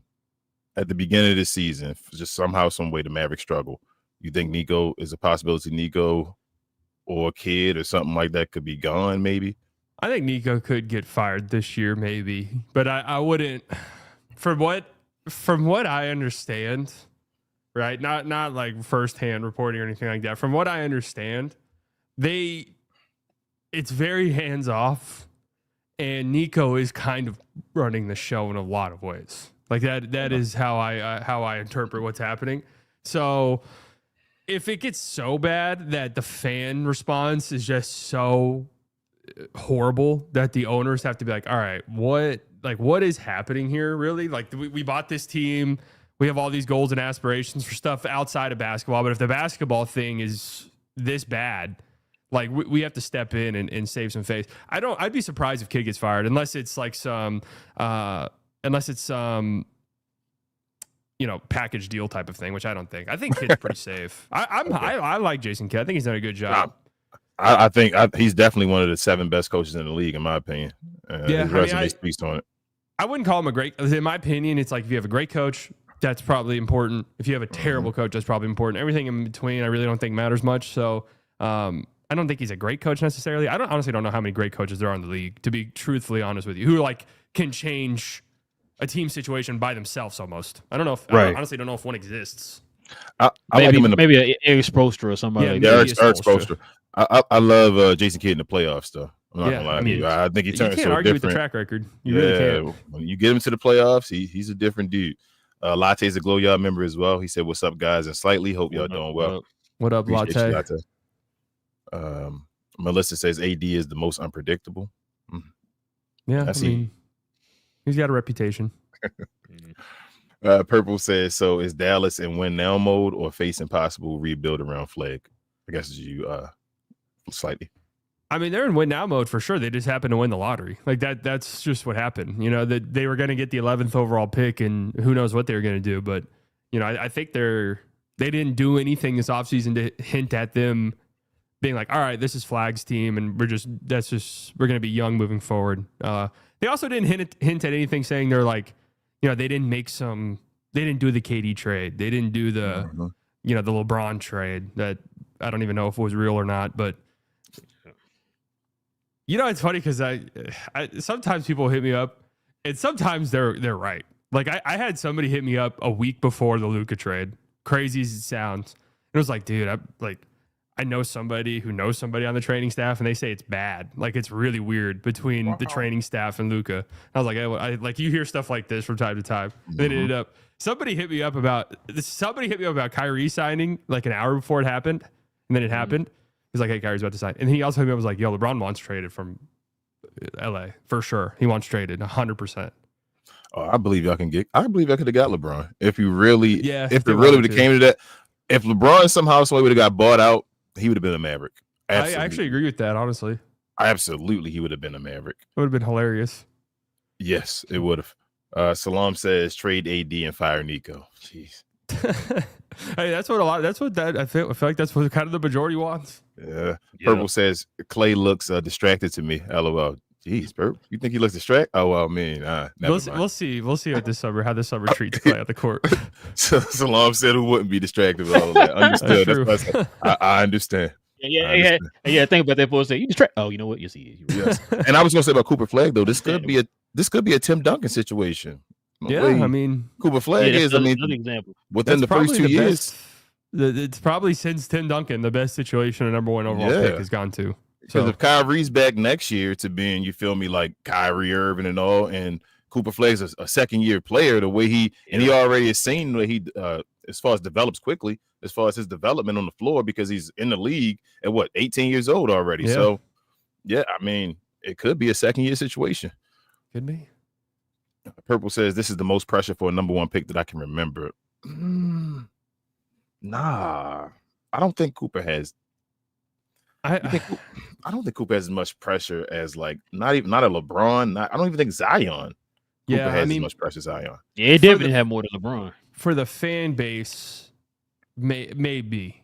at the beginning of the season, just somehow, some way, the Mavericks struggle, you think Nico is a possibility? Nico or a kid or something like that could be gone, maybe?
I think Nico could get fired this year, maybe, but I wouldn't. From what I understand, right? Not like firsthand reporting or anything like that. From what I understand, it's very hands off, and Nico is kind of running the show in a lot of ways. Like that is how I interpret what's happening. So if it gets so bad that the fan response is just so horrible that the owners have to be like, all right, what is happening here, really? Like, we bought this team, we have all these goals and aspirations for stuff outside of basketball, but if the basketball thing is this bad, like, we have to step in and save some face. I'd be surprised if Kid gets fired unless it's like some package deal type of thing, which I don't think. I think Kid's pretty safe. I like Jason Kidd. I think he's done a good job.
I think he's definitely one of the 7 best coaches in the league, in my opinion. His resume speaks on it.
I wouldn't call him a great. In my opinion, it's like if you have a great coach, that's probably important. If you have a terrible coach, that's probably important. Everything in between, I really don't think matters much. So I don't think he's a great coach necessarily. I honestly don't know how many great coaches there are in the league, to be truthfully honest with you, who like can change a team situation by themselves almost. I don't know if I honestly don't know if one exists.
Maybe Eric Spoelstra or somebody.
Yeah, Eric Spoelstra. I love Jason Kidd in the playoffs, though. I'm not gonna lie to you. I think he turns.
You can't argue with the track record. You really can't.
When you get him to the playoffs, he's a different dude. Latte's a Glow Yard member as well. He said, "What's up, guys?" And slightly hope y'all doing well.
What up, Latte?
Melissa says AD is the most unpredictable.
Yeah, I mean, he's got a reputation.
Purple says, so is Dallas in win now mode or facing possible rebuild around Flagg? I guess it's you slightly.
I mean, they're in win now mode for sure. They just happened to win the lottery. Like that's just what happened. You know, that they were going to get the 11th overall pick and who knows what they were going to do. But, you know, I think they didn't do anything this offseason to hint at them being like, all right, this is Flagg's team and we're going to be young moving forward. They also didn't hint at anything saying they're like, you know, they didn't do the KD trade. They didn't do the, the LeBron trade that I don't even know if it was real or not, but you know, it's funny because I sometimes people hit me up and sometimes they're right. Like I had somebody hit me up a week before the Luka trade, crazy as it sounds. It was like, dude, I know somebody who knows somebody on the training staff, and they say it's bad. Like, it's really weird between the training staff and Luka. I was like, like, you hear stuff like this from time to time. Then it ended up somebody hit me up about Kyrie signing like an hour before it happened, and then it happened. He's like, hey, Kyrie's about to sign, and then he also hit me up, was like, yo, LeBron wants traded from LA for sure. He wants traded 100%.
Oh, I believe y'all could have got LeBron if you really,
Yeah,
if it really would have came to that. If LeBron somehow would have got bought out, he would have been a Maverick. Absolutely.
I actually agree with that, honestly.
Absolutely, he would have been a Maverick.
It would have been hilarious.
Yes, it would have. Salam says trade AD and fire Nico. Jeez.
Hey, I feel like that's what kind of the majority wants.
Yeah. Purple says Klay looks distracted to me. LOL. Jeez, Purple. You think he looks distracted? Oh well,
we'll see how this summer treats Klay at the court.
Salam said who wouldn't be distracted with all of that. Understood. That's what I said. I understand.
Yeah. Think about that for a second. You distract. Oh, you know what? Yes.
Yes. And I was gonna say about Cooper Flagg though. This could be a Tim Duncan situation.
I mean,
Cooper Flagg is. I mean,
example.
Within the first 2 years,
it's probably since Tim Duncan the best situation a number one overall pick has gone to.
Because if Kyrie's back next year to being, you feel me, like Kyrie Irving and all, and Cooper Flagg's a second-year player, the way he already has seen that he, as far as develops quickly, as far as his development on the floor, because he's in the league at 18 years old already.
Yeah.
So, I mean, it could be a second-year situation.
Could be.
Purple says this is the most pressure for a number one pick that I can remember. Nah, I don't think Cooper has. I don't think Cooper has as much pressure as not a LeBron. I don't even think Zion. Cooper has as much pressure as Zion.
Yeah, it definitely have more than LeBron.
For the fan base, maybe.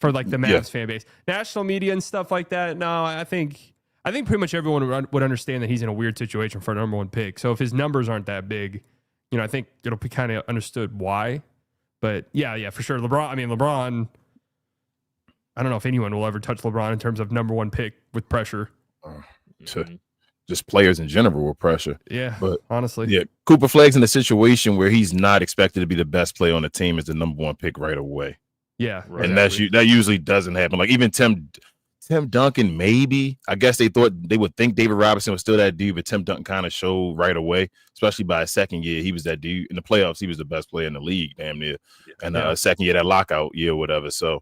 For like the Mavs fan base, national media and stuff like that. No, I think pretty much everyone would understand that he's in a weird situation for a number one pick. So if his numbers aren't that big, I think it'll be kind of understood why. But yeah, for sure. LeBron. I don't know if anyone will ever touch LeBron in terms of number one pick with pressure.
Just players in general with pressure.
Yeah,
but
honestly.
Cooper Flagg's in a situation where he's not expected to be the best player on the team as the number one pick right away.
Yeah,
and that usually doesn't happen. Like even Tim Duncan, maybe. I guess they would think David Robinson was still that dude, but Tim Duncan kind of showed right away, especially by his second year. He was that dude in the playoffs. He was the best player in the league, damn near. And second year, that lockout year, or whatever. So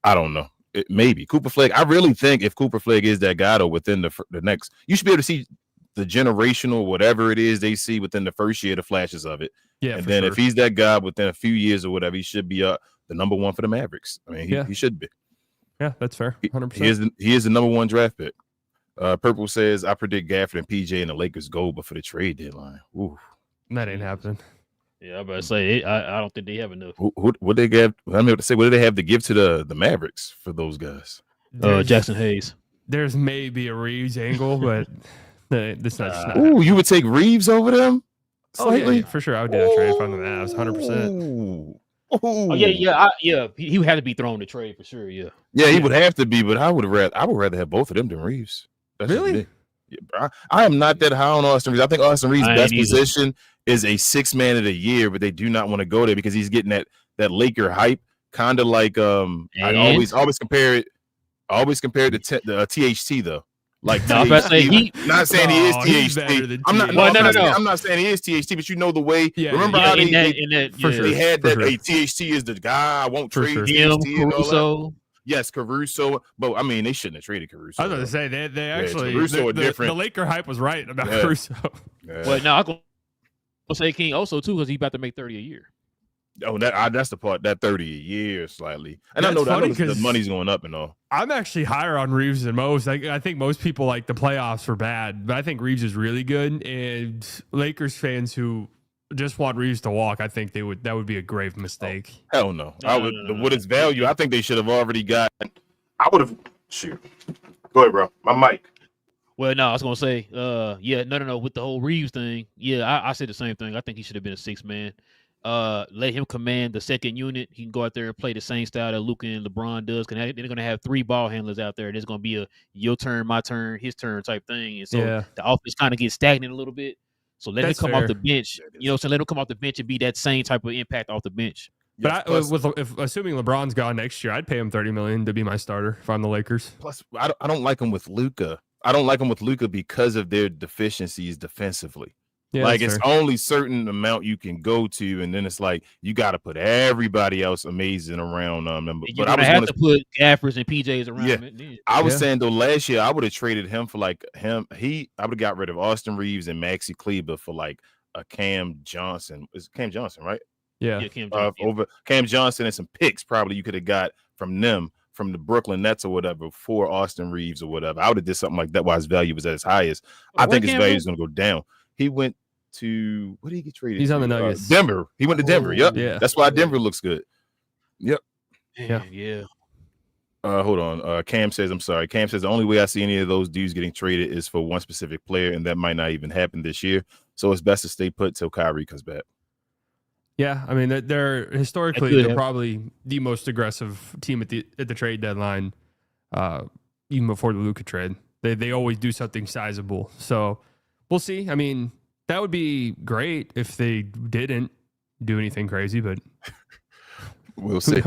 I don't know. Maybe Cooper Flagg. I really think if Cooper Flagg is that guy, though, within the next, you should be able to see the generational, whatever it is they see within the first year, the flashes of it. Yeah, and then if he's that guy within a few years or whatever, he should be the number one for the Mavericks. I mean, he should be.
Yeah, that's fair. 100%.
He is the number one draft pick. Purple says, I predict Gafford and PJ and the Lakers go before the trade deadline. Ooh,
that ain't happening.
Yeah, I'm about to say I don't think they have enough.
What they give? I mean, what do they have to give to the Mavericks for those guys?
Jackson Hayes.
There's maybe a Reeves angle, but this not.
Ooh, you would take Reeves over them?
Slightly? Yeah, for sure. I would do that trade from the Mavs, 100%.
Oh yeah. He would have to be thrown to trade for sure. Yeah,
he would have to be, but I would rather have both of them than Reeves. That's
really?
Yeah, I am not that high on Austin Reeves. I think Austin Reeves' best position is a sixth man of the year, but they do not want to go there because he's getting that Laker hype, kind of like I always compare it to the THT though. Like
no,
not saying he is
THT.
I'm not saying he is THT, but you know the way. Yeah, remember how they had that THT is the guy I won't trade THT and all that. Yes, Caruso, but I mean they shouldn't have traded Caruso.
I was going to say they actually
Caruso different.
The Laker hype was right about Caruso.
Yeah. Well, no, I'm going to say King also too because he's about to make 30 a year.
Oh, that's the part, that 30 a year slightly. And I know the money's going up and all.
I'm actually higher on Reeves than most. I think most people like the playoffs were bad, but I think Reeves is really good. And Lakers fans who just want Reeves to walk, I think that would be a grave mistake.
Oh, hell no. What its value, I think they should have already got. I would have. Shoot. Go ahead, bro. My mic.
Well, no, I was gonna say, no. With the whole Reeves thing, I said the same thing. I think he should have been a sixth man. Let him command the second unit. He can go out there and play the same style that Luka and LeBron does. They're going to have three ball handlers out there. There's going to be a your turn, my turn, his turn type thing. And so the offense kind of gets stagnant a little bit. So let him come off the bench. So let him come off the bench and be that same type of impact off the bench.
But
Yeah, plus,
if assuming LeBron's gone next year, I'd pay him $30 million to be my starter if I'm the Lakers.
plus I don't like him with Luka. I don't like him with Luka because of their deficiencies defensively.
Yeah,
like
that's
it's
fair.
only certain amount you can go to, and then it's like you got to put everybody else amazing around them.
But I have to put Gaffers and PJs around
Yeah.
him.
I was saying though, last year I would have traded him for like him. I would have got rid of Austin Reeves and Maxi Kleber for like a Cam Johnson. Is Cam Johnson, right?
Yeah.
Cam Johnson,
Over Cam Johnson and some picks probably you could have got from them, from the Brooklyn Nets or whatever, for Austin Reeves or whatever. I would have did something like that while his value was at its highest. I think his value is going to go down. He went to, what did he get traded?
He's on the Nuggets.
Denver. He went to Denver. Yep.
Yeah.
That's why Denver looks good. Yep.
Yeah.
Hold on. Cam says, I'm sorry. Cam says the only way I see any of those dudes getting traded is for one specific player, and that might not even happen this year. So it's best to stay put till Kyrie comes back.
Yeah, I mean they're historically they're probably the most aggressive team at the trade deadline, even before the Luka trade. They always do something sizable. So we'll see. I mean, that would be great if they didn't do anything crazy, but
we'll see.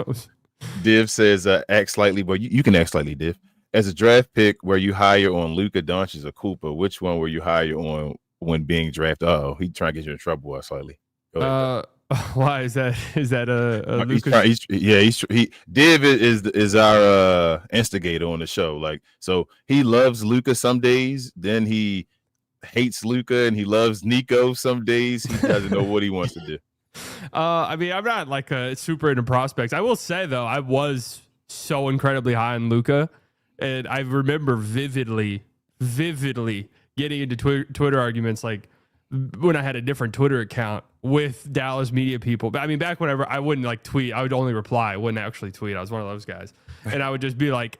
Div says act slightly, but you can act slightly, Div. As a draft pick, were you higher on Luka Doncic or Cooper? Which one were you higher on when being drafted? Oh, he trying to get you in trouble slightly. Go ahead.
Why is that? Is that a
Div is our instigator on the show. Like, so he loves Luka some days, then he hates Luka, and he loves Nico some days. He doesn't know what he wants to do.
I mean, I'm not like a super into prospects. I will say though, I was so incredibly high on Luka, and I remember vividly getting into Twitter arguments like when I had a different Twitter account with Dallas media people. But I mean, back whenever I wouldn't like tweet, I would only reply. I wouldn't actually tweet. I was one of those guys, and I would just be like,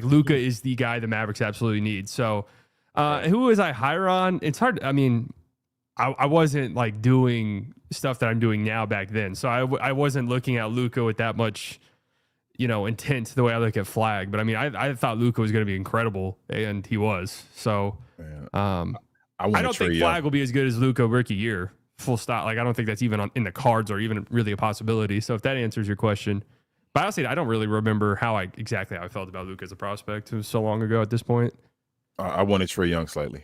Luka is the guy the Mavericks absolutely need. So, who was I higher on? It's hard. I mean, I wasn't like doing stuff that I'm doing now back then. So I wasn't looking at Luka with that much, intent the way I look at Flagg. But I mean, I thought Luka was going to be incredible, and he was. So, I don't think Flagg will be as good as Luka rookie year. Full stop. Like, I don't think that's even in the cards or even really a possibility. So if that answers your question, but honestly, I don't really remember exactly how I felt about Luka as a prospect. It was so long ago at this point.
I wanted Trae Young slightly.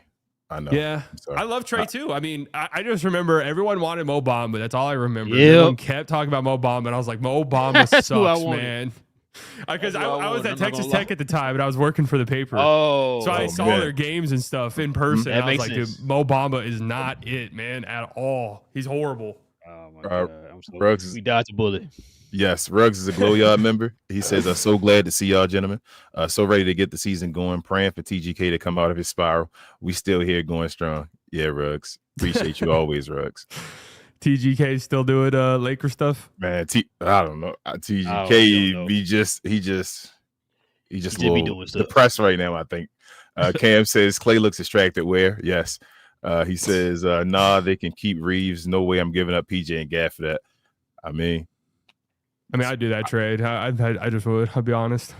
I know.
Yeah, I love Trae too. I mean, I just remember everyone wanted Mo Bamba. That's all I remember.
Yep.
Everyone kept talking about Mo Bamba, and I was like, Mo Bamba sucks, man. Because I was at Texas Tech at the time, and I was working for the paper. So I saw their games and stuff in person. And I was like, dude, Mo Bamba is not it, man, at all. He's horrible.
Oh my God. Ruggs, we dodged a bullet.
Yes, Ruggs is a Glow Yard member. He says, I'm so glad to see y'all, gentlemen. So ready to get the season going. Praying for TGK to come out of his spiral. We still here going strong. Yeah, Ruggs. Appreciate you always, Ruggs.
TGK still doing Laker stuff?
Man, I don't know. TGK, he just a little depressed right now, I think. Cam says Klay looks distracted. Where? Yes. He says, nah, they can keep Reeves. No way I'm giving up PJ and Gaff for that. I mean, I'd do that trade. I just would. I'll be honest.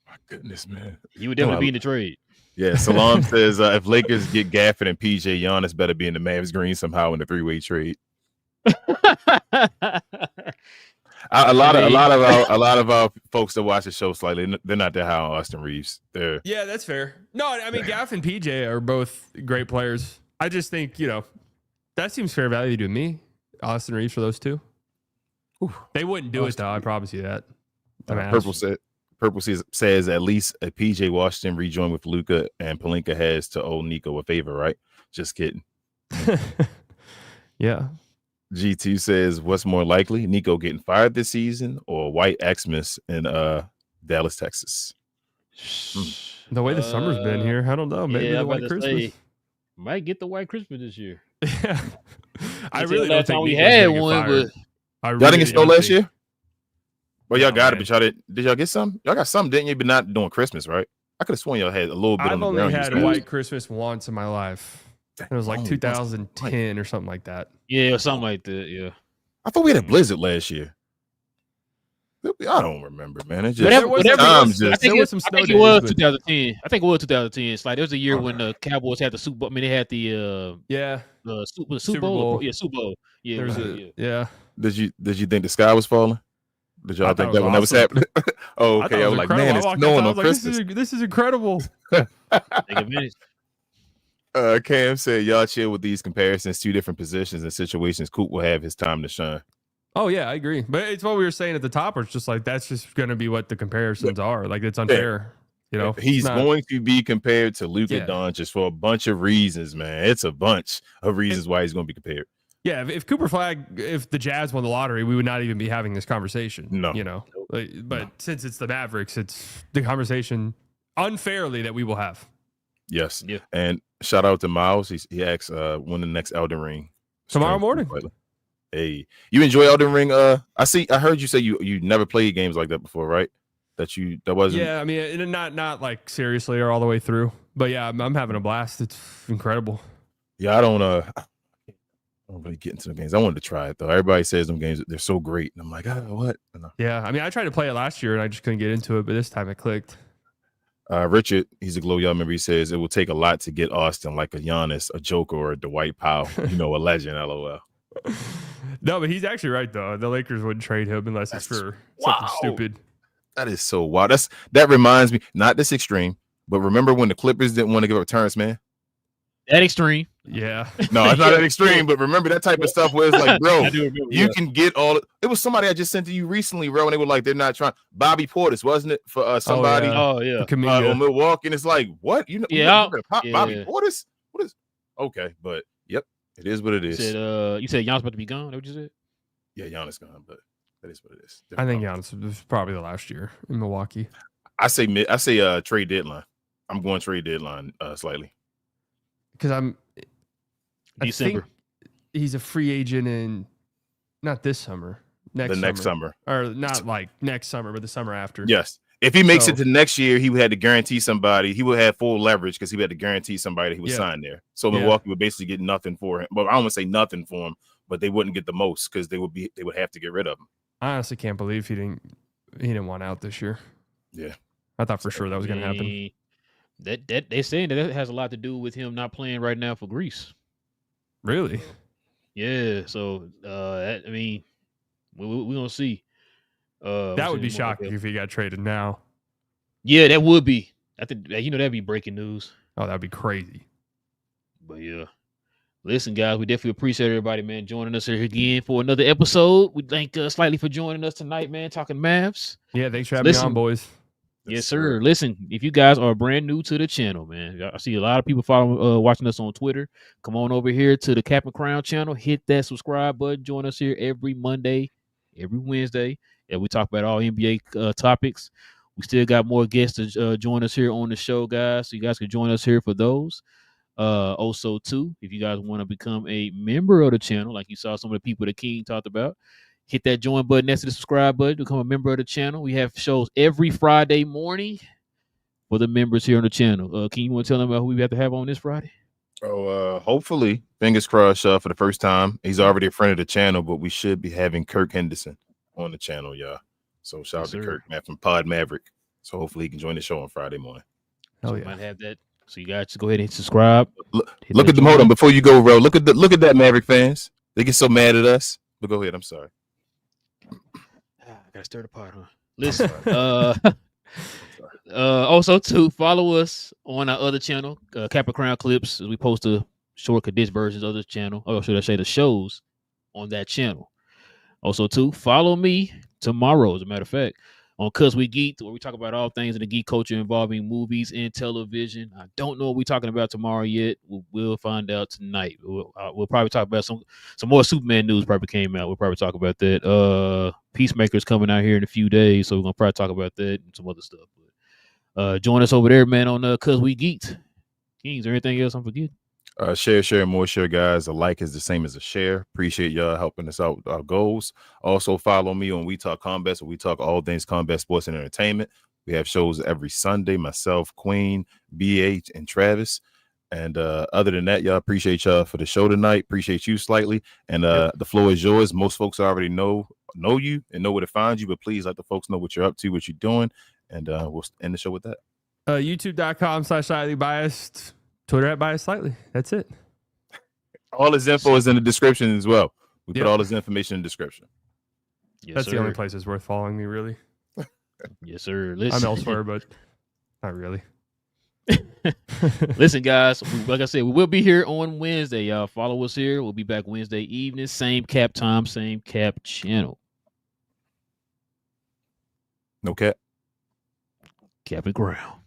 My goodness, man.
You would definitely be in the trade.
Yeah, Salam says if Lakers get Gafford and PJ, Giannis better be in the Mavs green somehow in the three-way trade. A lot of our folks that watch the show slightly, they're not that high on Austin Reeves.
Yeah, that's fair. No, I mean Gaff and PJ are both great players. I just think that seems fair value to me. Austin Reeves for those two. Ooh, they wouldn't do it though. I promise you that.
Purple says at least a PJ Washington rejoin with Luka and Pelinka has to owe Nico a favor, right? Just kidding.
Yeah.
G2 says, what's more likely, Nico getting fired this season or White Xmas in Dallas, Texas?
The way the summer's been here, I don't know. Maybe the White Christmas.
Might get the White Christmas this year.
Yeah. I really don't think
we had one, but
y'all didn't get snow last year? Well, y'all got it, but y'all did y'all get some? Y'all got some, didn't you? But not doing Christmas, right? I could have sworn y'all had a little bit on the ground.
I've only had a White Christmas once in my life. It was like 2010 or something like that.
Yeah, or something like that. Yeah.
I thought we had a blizzard last year. I don't remember, man. It just
I think it was 2010. I think it was 2010. It's like there was a year when the Cowboys had the Super Bowl. I mean, they had the Super Bowl. Yeah, Super Bowl. Yeah, Super Bowl. Yeah.
Yeah.
Did you think the sky was falling? Did y'all
I
think
thought
that
it
when
was
that was happening? Oh,
I
okay.
thought
I
it
was like,
incredible.
man,
I
it's
walked
snowing
outside, I
on
was like,
Christmas.
this is incredible.
Take advantage.
Cam said, y'all chill with these comparisons, 2 different positions and situations. Coop will have his time to shine.
Oh yeah, I agree. But it's what we were saying at the top. Where it's just like that's just going to be what the comparisons are. Like it's unfair. You know,
He's going to be compared to Luka Doncic for a bunch of reasons, man. It's a bunch of reasons why he's going to be compared.
Yeah, if Cooper Flagg, if the Jazz won the lottery, we would not even be having this conversation.
No,
you know. But since it's the Mavericks, it's the conversation unfairly that we will have.
Yes. Yeah. And shout out to Miles. He asks when the next Elden Ring
tomorrow morning.
Hey, you enjoy Elden Ring? I heard you say you never played games like that before, right? That wasn't.
Yeah, I mean, not like seriously or all the way through, but yeah, I'm having a blast. It's incredible.
Yeah, I don't really get into the games. I wanted to try it though. Everybody says them games they're so great, and I'm like, what?
Yeah, I mean, I tried to play it last year and I just couldn't get into it, but this time it clicked.
Richard, he's a Glow Y'all member. He says it will take a lot to get Austin like a Giannis, a Joker, or a Dwight Powell. A legend. LOL.
No, but he's actually right though. The Lakers wouldn't trade him unless it's for something stupid.
That is so wild. That reminds me, not this extreme, but remember when the Clippers didn't want to give up Terrence Mann?
That extreme.
Yeah.
No, it's not that extreme, but remember that type of stuff where it's like, bro, you can get all. It was somebody I just sent to you recently, bro, and they were like, they're not trying. Bobby Portis, wasn't it, for somebody?
Oh yeah.
On Milwaukee, and it's like, what? Bobby Portis? What is? Okay, but yep, it is what it is.
You said Giannis about to be gone. Is that what you said?
Yeah, Giannis gone, but that is what it is.
I think Giannis was probably the last year in Milwaukee.
I say trade deadline. I'm going trade deadline slightly.
Because I
December.
think he's a free agent in not this summer, next summer. Or not like next summer, but the summer after.
Yes. If he makes it to next year, he would have to guarantee somebody. He would have full leverage because he would have to guarantee somebody that he would sign there. So Milwaukee would basically get nothing for him. Well, I don't want to say nothing for him, but they wouldn't get the most because they would have to get rid of him.
I honestly can't believe he didn't want out this year.
Yeah.
I thought for sure that was going to happen.
That they're saying that has a lot to do with him not playing right now for Greece.
Really?
Yeah. So I mean, we're gonna see.
That would be shocking if he got traded now.
Yeah, that would be. I think that'd be breaking news.
Oh, that'd be crazy.
But yeah. Listen, guys, we definitely appreciate everybody, man, joining us here again for another episode. We thank Slightly for joining us tonight, man, talking Mavs.
Yeah, thanks for having me on, boys.
Yes, sir. Listen, if you guys are brand new to the channel, man, I see a lot of people watching us on Twitter. Come on over here to the Cap and Crown channel. Hit that subscribe button. Join us here every Monday, every Wednesday, and we talk about all NBA topics. We still got more guests to join us here on the show, guys. So you guys can join us here for those. Also, too, if you guys want to become a member of the channel, like you saw some of the people that King talked about, hit that join button next to the subscribe button to become a member of the channel. We have shows every Friday morning for the members here on the channel. Can you want to tell them about who we have to have on this Friday?
Oh, hopefully, fingers crossed, for the first time. He's already a friend of the channel, but we should be having Kirk Henderson on the channel, y'all. So shout out to Kirk, man, from Pod Maverick. So hopefully he can join the show on Friday morning.
Oh, yeah. Might have that. So you guys just go ahead and subscribe.
Look at them. Hold on, before you go, bro. Look at that, Maverick fans. They get so mad at us. But go ahead. I'm sorry.
I gotta stir the pot, huh? Listen. Also, too, follow us on our other channel, Cap and Crown Clips. We post the short condensed versions of this channel, or should I say, the shows on that channel. Also, too, follow me tomorrow, as a matter of fact, on Cuz We Geeked, where we talk about all things in the geek culture involving movies and television. I don't know what we're talking about tomorrow yet. We'll find out tonight. We'll probably talk about some more Superman news probably came out. We'll probably talk about that. Peacemaker's coming out here in a few days, so we're going to probably talk about that and some other stuff. But join us over there, man, on Cuz We Geeked. Kings, or anything else I'm forgetting?
Share, more share, guys. A like is the same as a share. Appreciate y'all helping us out with our goals. Also, follow me on We Talk Combat, so we talk all things combat sports and entertainment. We have shows every Sunday. Myself, Queen, BH, and Travis. And other than that, y'all, appreciate y'all for the show tonight. Appreciate you slightly. And the floor is yours. Most folks already know you and know where to find you, but please let the folks know what you're up to, what you're doing. And we'll end the show with that.
YouTube.com/slightlybiased. Twitter at Bias Slightly. That's it.
All his info is in the description as well. We put all his information in the description.
Yes,
That's
sir.
the only place it's worth following me, really.
Yes, sir. Listen.
I'm elsewhere, but not really.
Listen, guys, like I said, we will be here on Wednesday. Y'all follow us here. We'll be back Wednesday evening. Same cap time, same cap channel.
No cap.
Cap and ground.